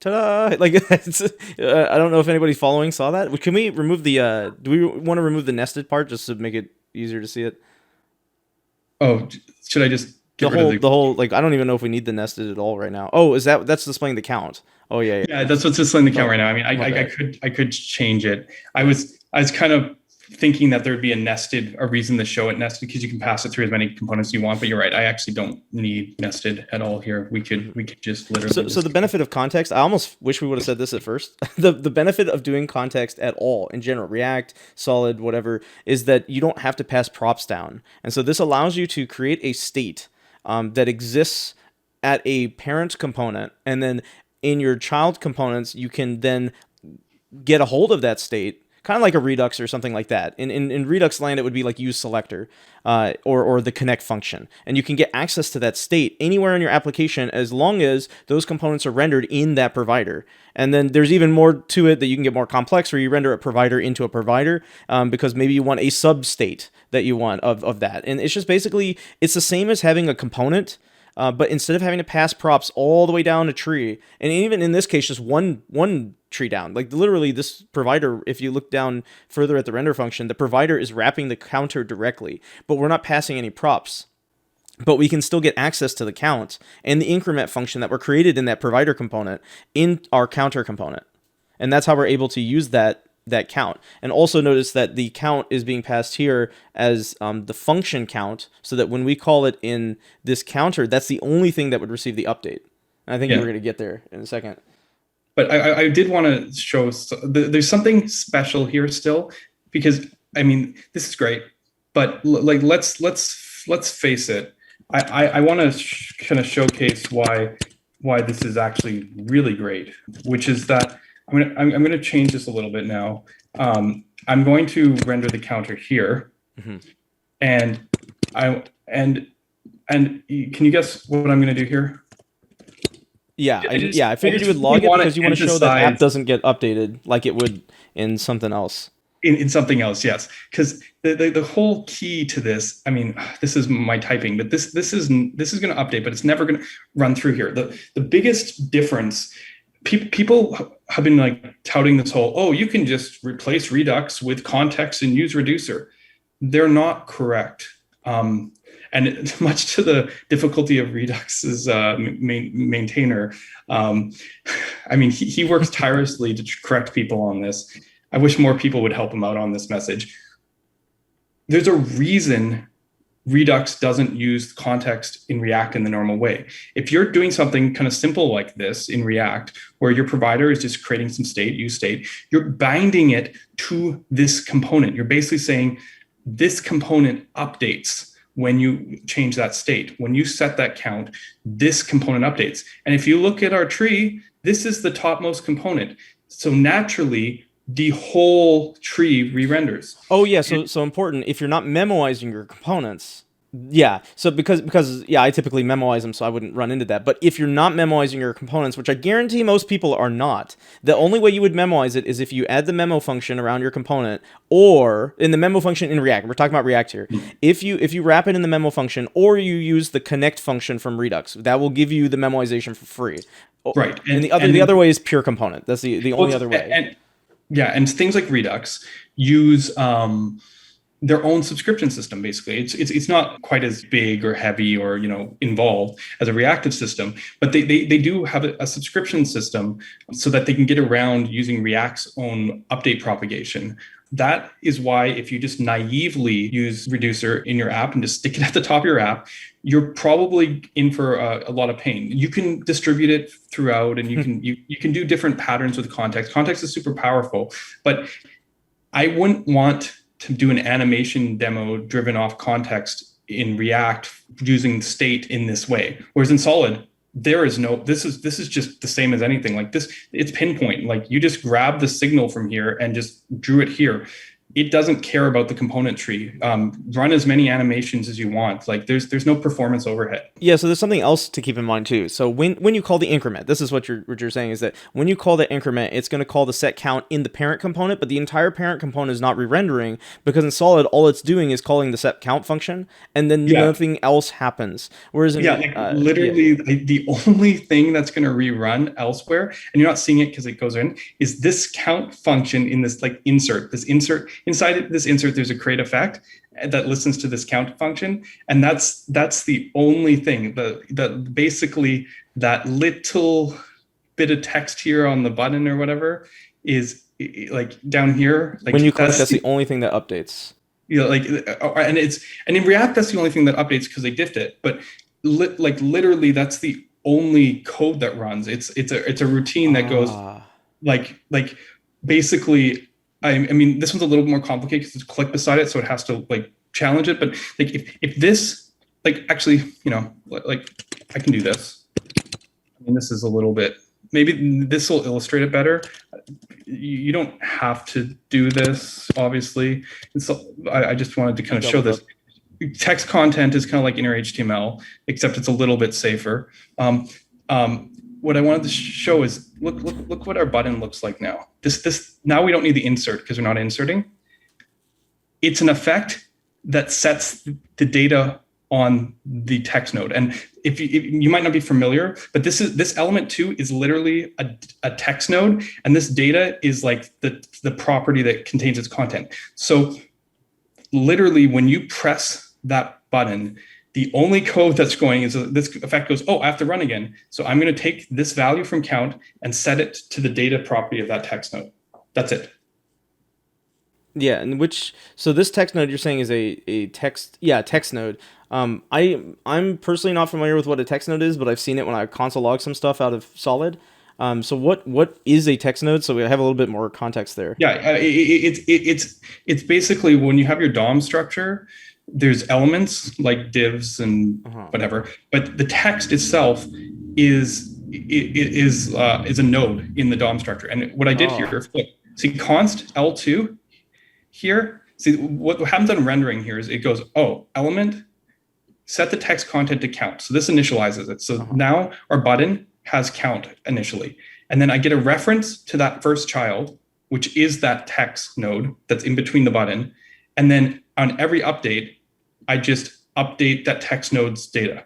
Ta-da! Like, I don't know if anybody following saw that. Can we remove the, do we want to remove the nested part just to make it easier to see it. Oh, should I just get rid of The whole like I don't even know if we need the nested at all right now. Oh, that's displaying the count. Oh yeah. Yeah, that's what's displaying the count Oh, right now. I mean, my bad. I could change it. I was kind of thinking that there'd be a reason to show it nested because you can pass it through as many components as you want. But you're right. I actually don't need nested at all here. We could just literally. So the benefit of context, I almost wish we would have said this at first. The benefit of doing context at all in general, React, Solid, whatever, is that you don't have to pass props down, and so this allows you to create a state that exists at a parent component, and then in your child components, you can then get a hold of that state, kind of like a Redux or something like that. In Redux land, it would be like use selector or the connect function. And you can get access to that state anywhere in your application as long as those components are rendered in that provider. And then there's even more to it that you can get more complex where you render a provider into a provider because maybe you want a sub-state that you want of that. And it's just basically, it's the same as having a component, but instead of having to pass props all the way down a tree, and even in this case, just one tree down, like literally this provider, if you look down further at the render function, the provider is wrapping the counter directly, but we're not passing any props. But we can still get access to the count and the increment function that were created in that provider component in our counter component. And that's how we're able to use that count. And also notice that the count is being passed here as the function count, so that when we call it in this counter, that's the only thing that would receive the update. And I think we're going to get there in a second. But I did want to show there's something special here still, because I mean this is great, but like let's face it. I want to kind of showcase why this is actually really great, which is that I'm gonna change this a little bit now. I'm going to render the counter here, and can you guess what I'm going to do here? Yeah, I figured you would log it because you want to show that app doesn't get updated like it would in something else. In something else, yes. Because the whole key to this, I mean, this is my typing, but this is going to update, but it's never going to run through here. The biggest difference, people have been like touting this whole, oh, you can just replace Redux with context and use reducer. They're not correct. And much to the difficulty of Redux's maintainer, I mean, he works tirelessly to correct people on this. I wish more people would help him out on this message. There's a reason Redux doesn't use context in React in the normal way. If you're doing something kind of simple like this in React, where your provider is just creating some state, use state, you're binding it to this component. You're basically saying this component updates when you change that state. When you set that count, this component updates. And if you look at our tree, this is the topmost component. So naturally, the whole tree re-renders. Oh yeah, so important. If you're not memoizing your components, yeah. So because I typically memoize them, so I wouldn't run into that. But if you're not memoizing your components, which I guarantee most people are not, the only way you would memoize it is if you add the memo function around your component, or in the memo function in React. We're talking about React here. If you wrap it in the memo function, or you use the connect function from Redux, that will give you the memoization for free. Right. And the other way is pure component. That's the only other way. And things like Redux use their own subscription system. Basically, it's not quite as big or heavy or involved as a reactive system, but they do have a subscription system so that they can get around using React's own update propagation. That is why if you just naively use Reducer in your app and just stick it at the top of your app, you're probably in for a lot of pain. You can distribute it throughout, and you can do different patterns with context. Context is super powerful, but I wouldn't want to do an animation demo driven off context in React using state in this way. Whereas in Solid, there is no, this is just the same as anything like this. It's pinpoint. Like you just grab the signal from here and just drew it here. It doesn't care about the component tree. Run as many animations as you want. Like there's no performance overhead. Yeah, so there's something else to keep in mind too. So when you call the increment, this is what you're saying is that when you call the increment, it's going to call the set count in the parent component, but the entire parent component is not re-rendering, because in Solid all it's doing is calling the set count function, and then nothing else happens. Whereas in literally the only thing that's going to rerun elsewhere, and you're not seeing it because it goes in, is this count function in this insert. Inside this insert, there's a create effect, that listens to this count function, and that's the only thing. The basically that little bit of text here on the button or whatever is like down here. Like When you click, that's the only thing that updates. like and in React that's the only thing that updates because they diffed it. But like literally that's the only code that runs. It's a routine that goes like basically. I mean, this one's a little more complicated because it's click beside it, so it has to like challenge it. But like if this, like actually, like I can do this. I mean, this is a little bit, maybe this will illustrate it better. You don't have to do this, obviously. And so I just wanted to kind of show this. Text content is kind of like inner HTML, except it's a little bit safer. What I wanted to show is look what our button looks like now. This now we don't need the insert because we're not inserting. It's an effect that sets the data on the text node. And if you might not be familiar, but this element 2 is literally a text node, and this data is like the property that contains its content. So literally when you press that button, the only code that's going is this effect goes, oh, I have to run again. So I'm going to take this value from count and set it to the data property of that text node. That's it. Yeah, and so this text node you're saying is a text node. I'm personally not familiar with what a text node is, but I've seen it when I console log some stuff out of Solid. So what is a text node? So we have a little bit more context there. Yeah, it's basically when you have your DOM structure, there's elements like divs and whatever, but the text itself is a node in the DOM structure. And what I did here, see const L2 here. See what happens on rendering here is it goes, oh, element, set the text content to count. So this initializes it. So now our button has count initially, and then I get a reference to that first child, which is that text node that's in between the button, and then on every update, I just update that text node's data.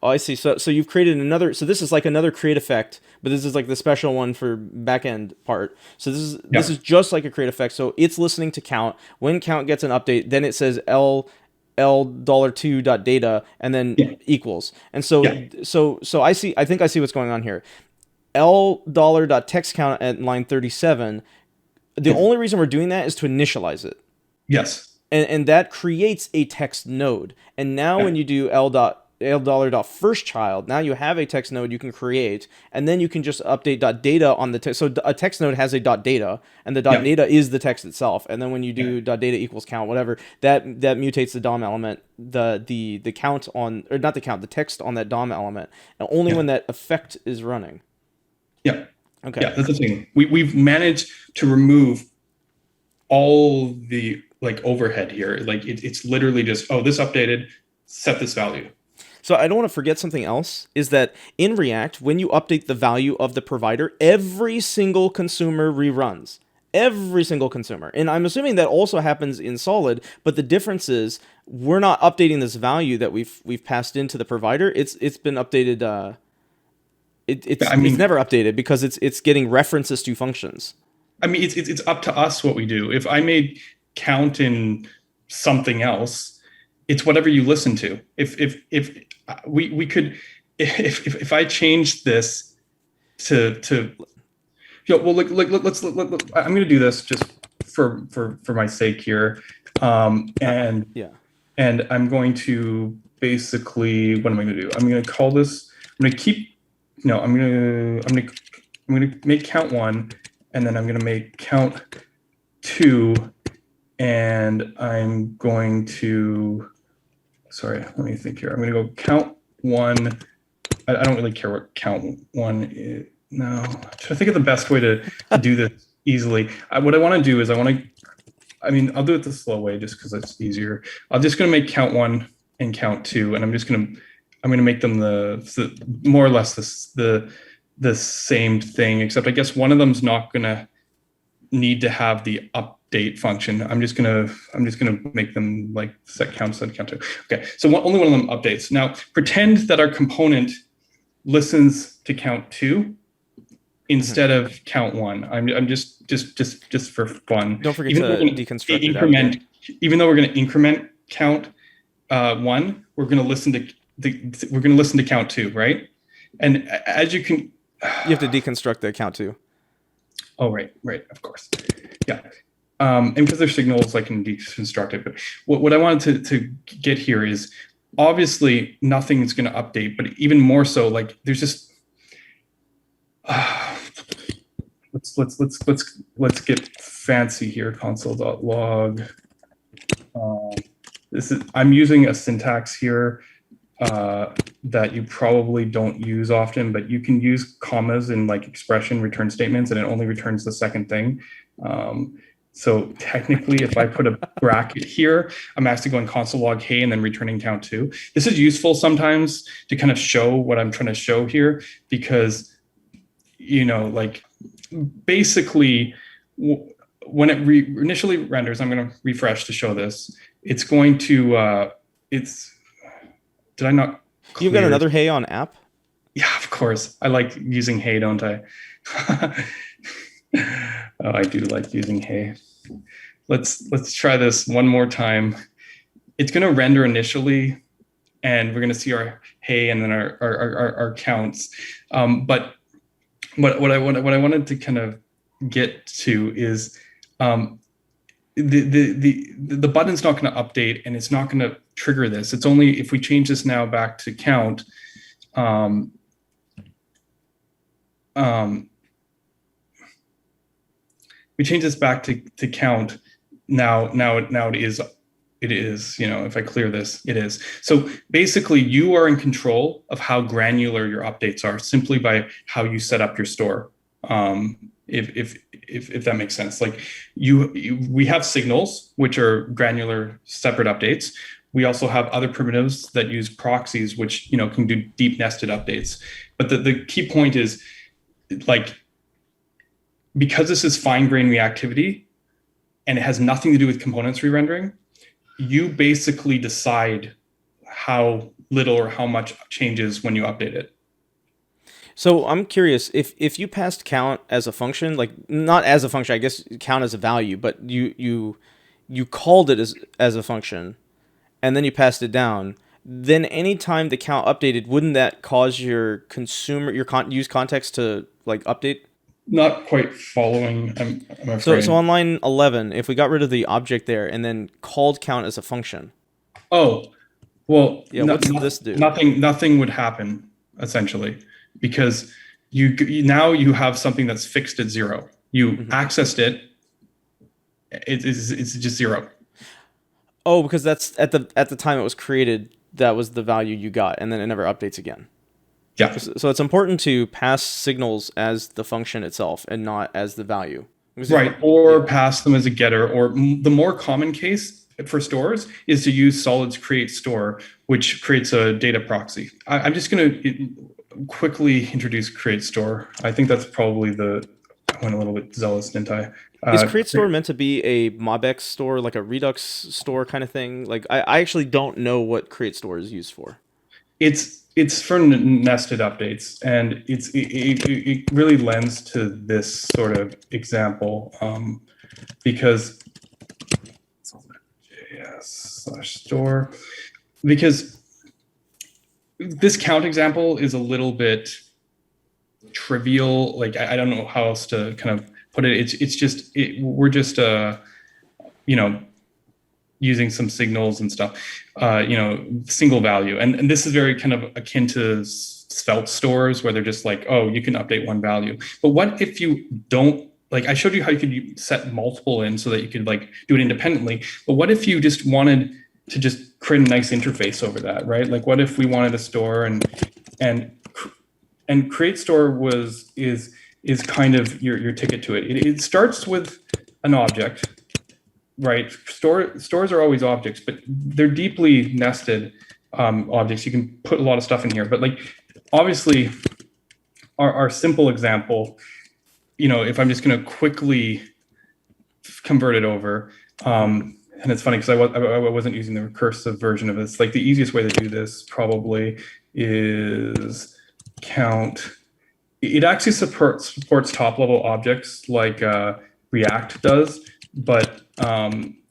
Oh, I see. So you've created another. So this is like another create effect, but this is like the special one for backend part. So this is just like a create effect. So it's listening to count. When count gets an update, then it says $2.data and then equals. And so I think I see what's going on here. $text count at line 37. The only reason we're doing that is to initialize it. Yes. And that creates a text node. And now when you do $first child, now you have a text node you can create, and then you can just update .data on the text. So a text node has a .data, and the .data is the text itself. And then when you do .data equals count, whatever, that mutates the DOM element, the count on, or not the count, the text on that DOM element, and only when that effect is running. Yeah. Okay. Yeah, that's the thing. We've managed to remove all the like overhead here. Like it's literally just, oh, this updated, set this value. So I don't want to forget something else, is that in React, when you update the value of the provider, every single consumer reruns. Every single consumer. And I'm assuming that also happens in Solid, but the difference is we're not updating this value that we've passed into the provider. It's been updated. It's never updated because it's getting references to functions. I mean, it's up to us what we do. If I made count in something else, it's whatever you listen to. If we could, if I changed this to well, let's I'm going to do this just for my sake here, and I'm going to basically, what am I going to do? I'm going to call this. I'm going to make count 1, and then I'm going to make count 2, and I'm going to. Sorry, let me think here. I'm going to go count 1. I don't really care what count 1 is. No, I'm trying to think of the best way to do this easily. What I want to do is I'll do it the slow way just because it's easier. I'm just going to make count 1 and count 2, and I'm going to make them the more or less the same thing, except I guess one of them's not going to need to have the update function. I'm just gonna make them like set count 2. Okay, so only one of them updates. Now pretend that our component listens to count 2 instead of count one. I'm just for fun. Don't forget Even though to we're gonna deconstruct it out increment, again. even though we're going to increment count one, we're going to listen to count two, right? And as you can, You have to deconstruct the account too. oh right, of course, yeah. And because they're signals, I can deconstruct it. But what I wanted to get here is obviously nothing's going to update, but even more so, like there's just let's get fancy here. Console.log. I'm using a syntax here that you probably don't use often, but you can use commas in like expression return statements, and it only returns the second thing. So technically, if I put a bracket here, I'm actually going console log hey and then returning count two. This is useful sometimes to kind of show what I'm trying to show here, because, like basically when it initially renders, I'm going to refresh to show this. It's going to, did I not clear? You've got another hey on app? Yeah, of course. I like using hey, don't I? Oh, I do like using hey. Let's try this one more time. It's going to render initially, and we're going to see our hey and then our counts. But what I wanted to kind of get to is the button's not going to update, and it's not going to trigger this. It's only if we change this now back to count. We change this back to count. Now it is, if I clear this, it is. So basically you are in control of how granular your updates are simply by how you set up your store. If that makes sense. Like we have signals, which are granular separate updates. We also have other primitives that use proxies, which, can do deep nested updates. But the key point is, like, because this is fine-grained reactivity and it has nothing to do with components re-rendering, you basically decide how little or how much changes when you update it. So I'm curious, if you passed count as a function, like not as a function, I guess count as a value, but you called it as a function, and then you passed it down, then anytime the count updated, wouldn't that cause your use context to like update? Not quite following, I'm afraid. So on line 11, if we got rid of the object there and then called count as a function. Oh, well, yeah. What's this do? Nothing would happen essentially, because now you have something that's fixed at zero. You accessed it. It's just zero. Oh, because that's at the time it was created, that was the value you got, and then it never updates again. Yeah. So it's important to pass signals as the function itself and not as the value. Right. Or pass them as a getter, or the more common case for stores is to use Solid's create store, which creates a data proxy. I'm just going to quickly introduce create store. I think that's probably I went a little bit zealous, didn't I? Is create store meant to be a MobX store, like a Redux store kind of thing? Like I actually don't know what create store is used for. It's for nested updates, and it really lends to this sort of example, because Solid.js/store, because this count example is a little bit trivial. Like I don't know how else to kind of put it. It's just we're just using some signals and stuff, single value. And this is very kind of akin to Svelte stores, where they're just like, oh, you can update one value. But what if you don't, like I showed you how you could set multiple in so that you could like do it independently. But what if you just wanted to just create a nice interface over that, right? Like what if we wanted a store and create store is kind of your ticket to it. It starts with an object. Right. Stores are always objects, but they're deeply nested objects. You can put a lot of stuff in here, but like obviously our simple example, if I'm just going to quickly convert it over, and it's funny because I wasn't using the recursive version of this. Like the easiest way to do this probably is count It actually supports top level objects like React does, but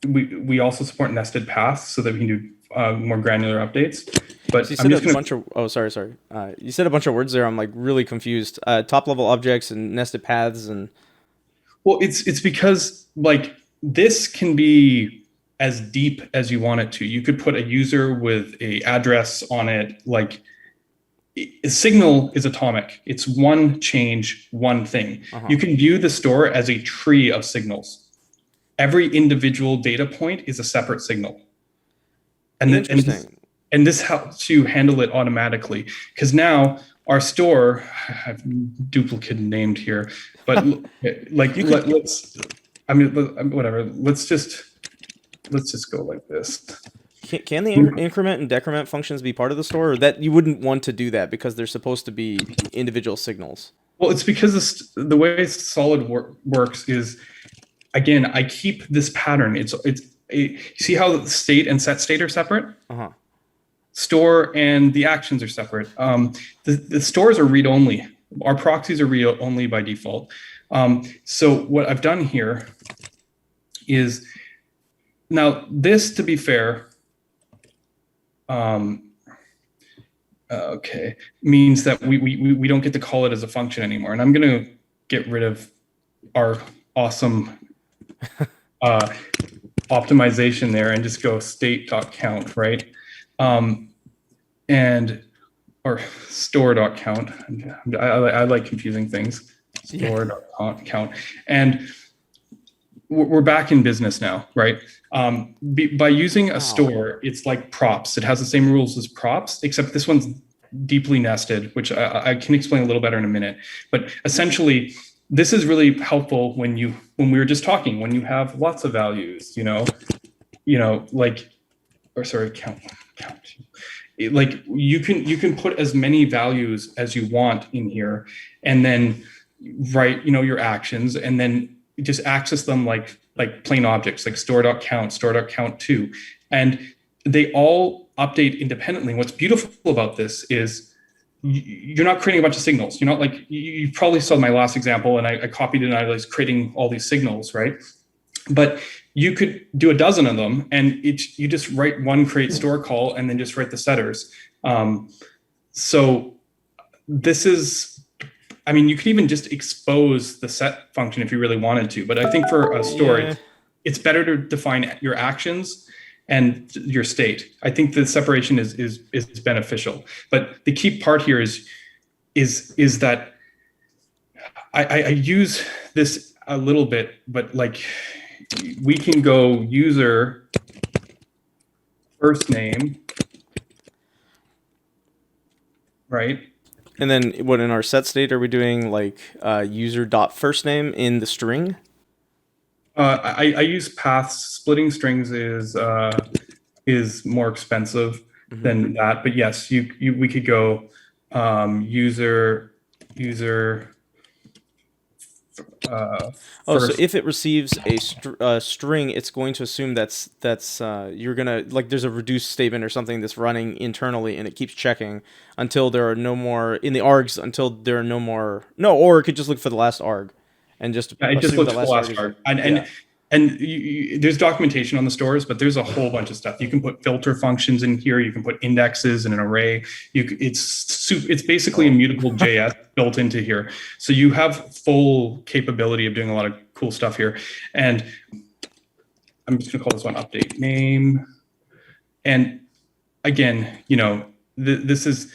we also support nested paths so that we can do more granular updates. So But you I'm said a just gonna bunch of, oh, sorry. You said a bunch of words there. I'm like really confused. Top level objects and nested paths and, well, it's because like this can be as deep as you want it to. You could put a user with a address on it. Like a signal is atomic. It's one change, one thing. uh-huh. You can view the store as a tree of signals. Every individual data point is a separate signal. And then, Interesting. and this helps you handle it automatically because now our store, I've duplicate named here, but like You could, let's, I mean, whatever. Let's just go like this. can the increment and decrement functions be part of the store, or that you wouldn't want to do that because they're supposed to be individual signals? Well, it's because the way Solid works is, again, I keep this pattern. See how state and set state are separate? Uh-huh. Store and the actions are separate. The stores are read only. Our proxies are read only by default. So what I've done here is, now this, to be fair, okay, means that we don't get to call it as a function anymore. And I'm going to get rid of our awesome optimization there and just go state.count, right? And or store.count. I like confusing things. Store.count. And we're back in business now, right? By using a store, it's like props. It has the same rules as props, except this one's deeply nested, which I can explain a little better in a minute. But essentially, this is really helpful when we were just talking, when you have lots of values, like, or sorry, count. Like you can put as many values as you want in here, and then write your actions, and then just access them like plain objects, like store.count, store.count2, and they all update independently. What's beautiful about this is you're not creating a bunch of signals. You're not like, you probably saw my last example, and I copied it and I was creating all these signals, right? But you could do a dozen of them, and you just write one create store call and then just write the setters. So this is, I mean, you could even just expose the set function if you really wanted to. But I think for a store, it's better to define your actions and your state. I think the separation is beneficial. But the key part here is that I use this a little bit, but like, we can go user first name, right? And then what, in our set state, are we doing like user dot first name in the string? I use paths. Splitting strings is more expensive than that. But yes, we could go user. So if it receives a string, it's going to assume that's you're gonna, like, there's a reduce statement or something that's running internally, and it keeps checking until there are no more in the args, until there are no more. No, or it could just look for the last arg, and just it just looks for the last arg. And there's documentation on the stores, but there's a whole bunch of stuff. You can put filter functions in here. You can put indexes in an array. It's basically immutable JS built into here. So you have full capability of doing a lot of cool stuff here. And I'm just going to call this one update name. And again, this is.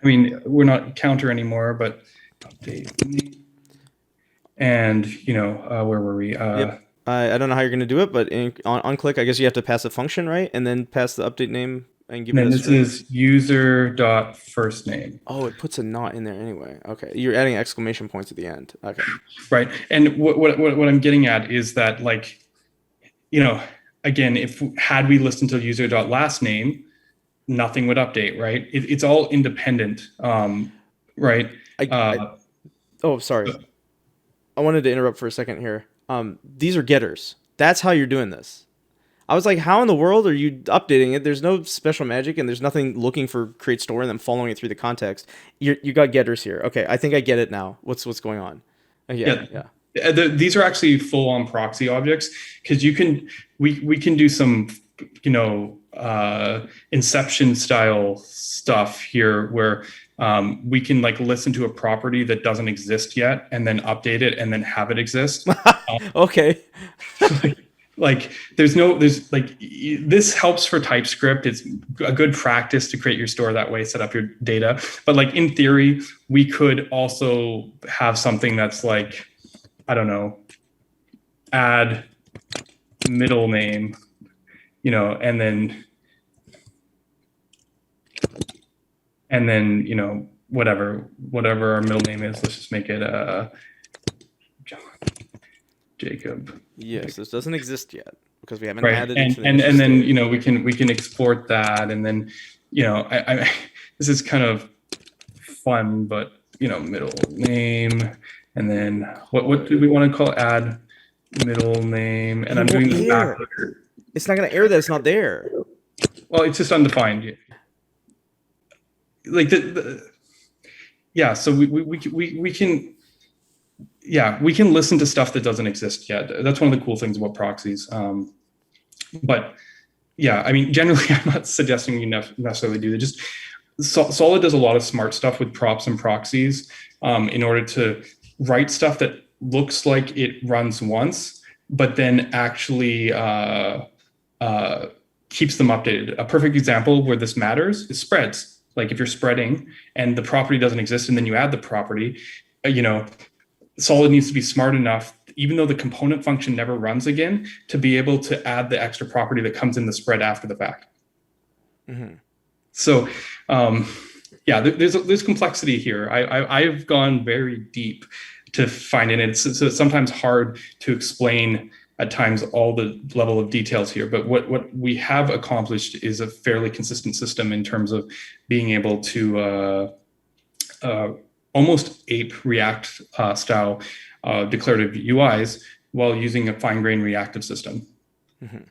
I mean, we're not counter anymore, but update. And where were we? Yep. I don't know how you're going to do it, but on click, I guess you have to pass a function, right? And then pass the update name and give it a string. This is user.firstname. Oh, it puts a not in there anyway. Okay. You're adding exclamation points at the end. Okay. Right. And what I'm getting at is that, like, again, had we listened to user.lastname, nothing would update, right? It's all independent, right? Oh, sorry. I wanted to interrupt for a second here. These are getters. That's how you're doing this. I was like, how in the world are you updating it? There's no special magic, and there's nothing looking for create store and then following it through the context. You got getters here. Okay, I think I get it now. What's going on? Yeah, Yeah. yeah. These are actually full-on proxy objects because we can do some inception style stuff here where we can like listen to a property that doesn't exist yet and then update it and then have it exist. Okay. Like there's like this helps for TypeScript. It's a good practice to create your store that way, set up your data. But like in theory, we could also have something that's like, I don't know, add middle name, and then whatever our middle name is. Let's just make it John, Jacob. Yes, this doesn't exist yet because we haven't Right. added And it to the and initial then state. we can export that, and then I this is kind of fun, but middle name, and then what do we want to call add middle name? And I'm doing this backward. It's not going to error that it's not there. Well, it's just undefined. Like yeah. So we can. Yeah, we can listen to stuff that doesn't exist yet. That's one of the cool things about proxies. But yeah, I mean, generally, I'm not suggesting you necessarily do that. Just Solid does a lot of smart stuff with props and proxies in order to write stuff that looks like it runs once, but then actually keeps them updated. A perfect example where this matters is spreads. Like if you're spreading and the property doesn't exist and then you add the property, Solid needs to be smart enough, even though the component function never runs again, to be able to add the extra property that comes in the spread after the fact. Mm-hmm. So, there's complexity here. I've gone very deep to find it. So it's sometimes hard to explain at times all the level of details here. But what we have accomplished is a fairly consistent system in terms of being able to almost ape React style declarative UIs while using a fine-grained reactive system. Mm-hmm.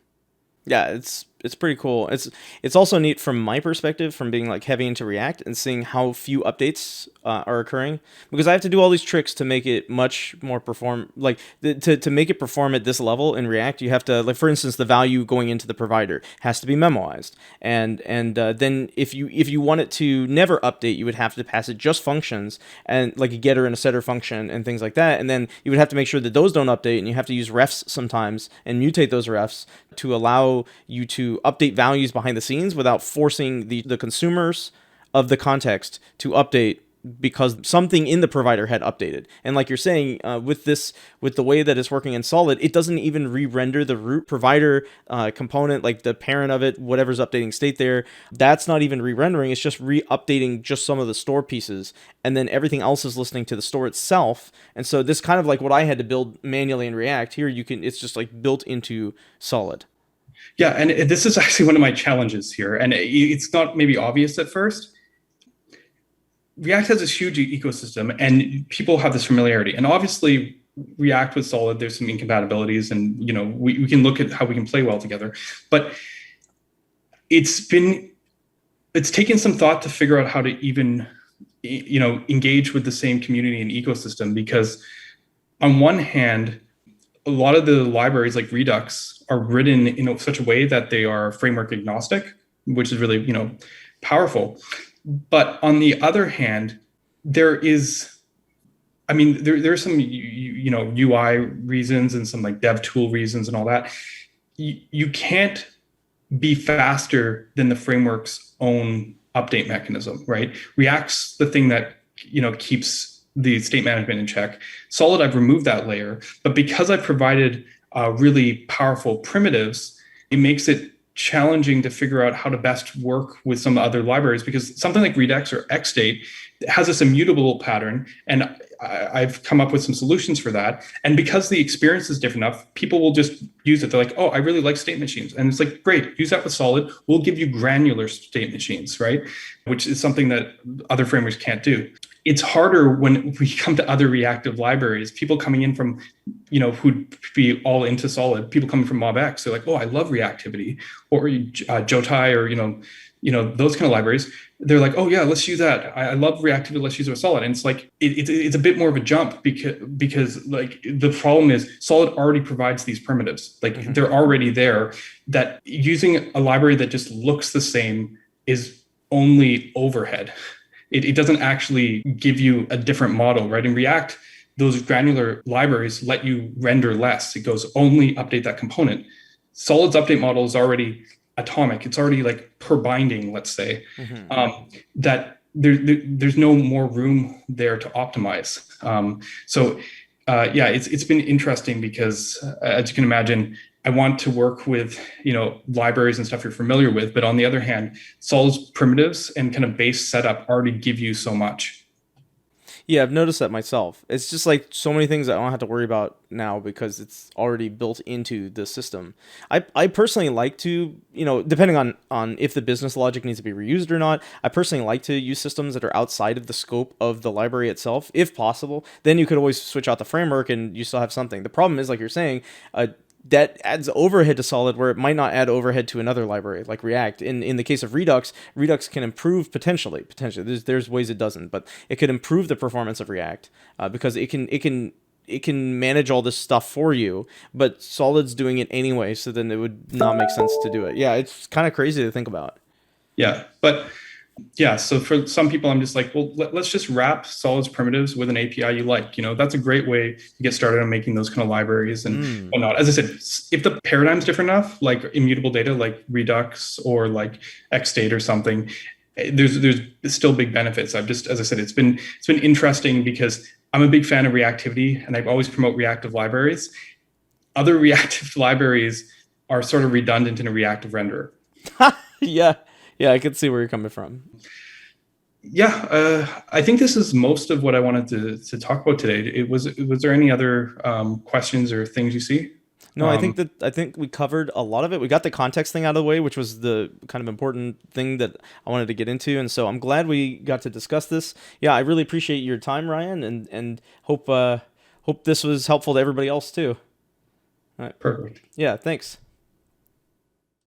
Yeah, it's pretty cool. It's also neat from my perspective, from being like heavy into React and seeing how few updates are occurring, because I have to do all these tricks to make it much more perform, like to make it perform at this level in React. You have to, like, for instance, the value going into the provider has to be memoized, and then if you want it to never update, you would have to pass it just functions and like a getter and a setter function and things like that, and then you would have to make sure that those don't update, and you have to use refs sometimes and mutate those refs to allow you to update values behind the scenes without forcing the consumers of the context to update because something in the provider had updated. And like you're saying, with the way that it's working in Solid, it doesn't even re-render the root provider component, like the parent of it, whatever's updating state there. That's not even re-rendering. It's just re-updating just some of the store pieces. And then everything else is listening to the store itself. And so this kind of like what I had to build manually in React, here it's just like built into Solid. Yeah, and this is actually one of my challenges here. And it's not maybe obvious at first. React has this huge ecosystem and people have this familiarity. And obviously React with Solid, there's some incompatibilities and, we can look at how we can play well together. But it's taken some thought to figure out how to even, engage with the same community and ecosystem, because on one hand, a lot of the libraries like Redux are written in such a way that they are framework agnostic, which is really, powerful. But on the other hand, there's some, UI reasons and some like dev tool reasons and all that. You can't be faster than the framework's own update mechanism, right? React's the thing that, keeps the state management in check. Solid, I've removed that layer, but because I've provided really powerful primitives, it makes it challenging to figure out how to best work with some other libraries, because something like Redux or Xstate has this immutable pattern, and I've come up with some solutions for that. And because the experience is different enough, people will just use it. They're like, oh, I really like state machines. And it's like, great, use that with Solid. We'll give you granular state machines, right? Which is something that other frameworks can't do. It's harder when we come to other reactive libraries, people coming in from who'd be all into Solid, people coming from MobX, they're like, oh, I love reactivity, or Jotai, or those kind of libraries. They're like, oh yeah, let's use that. I love reactivity. Let's use it with Solid. And it's like it's a bit more of a jump because like the problem is Solid already provides these primitives. Like they're already there. That using a library that just looks the same is only overhead. It doesn't actually give you a different model, right? In React, those granular libraries let you render less. It goes only update that component. Solid's update model is already atomic. It's already like per binding, let's say, that there's no more room there to optimize. It's been interesting because as you can imagine, I want to work with libraries and stuff you're familiar with, but on the other hand, Solid's primitives and kind of base setup already give you so much. Yeah, I've noticed that myself. It's just like so many things I don't have to worry about now because it's already built into the system. I personally like to, depending on if the business logic needs to be reused or not, I personally like to use systems that are outside of the scope of the library itself, if possible. Then you could always switch out the framework and you still have something. The problem is, like you're saying, that adds overhead to Solid where it might not add overhead to another library like React. In the case of Redux can improve potentially. There's ways it doesn't, but it could improve the performance of React because it can manage all this stuff for you, but Solid's doing it anyway, so then it would not make sense to do it. Yeah, it's kind of crazy to think about. Yeah, but yeah, so for some people, I'm just like, well, let's just wrap Solid's primitives with an API you like. That's a great way to get started on making those kind of libraries and whatnot. As I said, if the paradigm's different enough, like immutable data, like Redux or like XState or something, there's still big benefits. As I said, it's been interesting because I'm a big fan of reactivity, and I always promote reactive libraries. Other reactive libraries are sort of redundant in a reactive renderer. Yeah, I can see where you're coming from. Yeah, I think this is most of what I wanted to talk about today. Was there any other questions or things you see? No, I think we covered a lot of it. We got the context thing out of the way, which was the kind of important thing that I wanted to get into, and so I'm glad we got to discuss this. Yeah, I really appreciate your time, Ryan, and hope this was helpful to everybody else too. All right. Perfect. Yeah, thanks.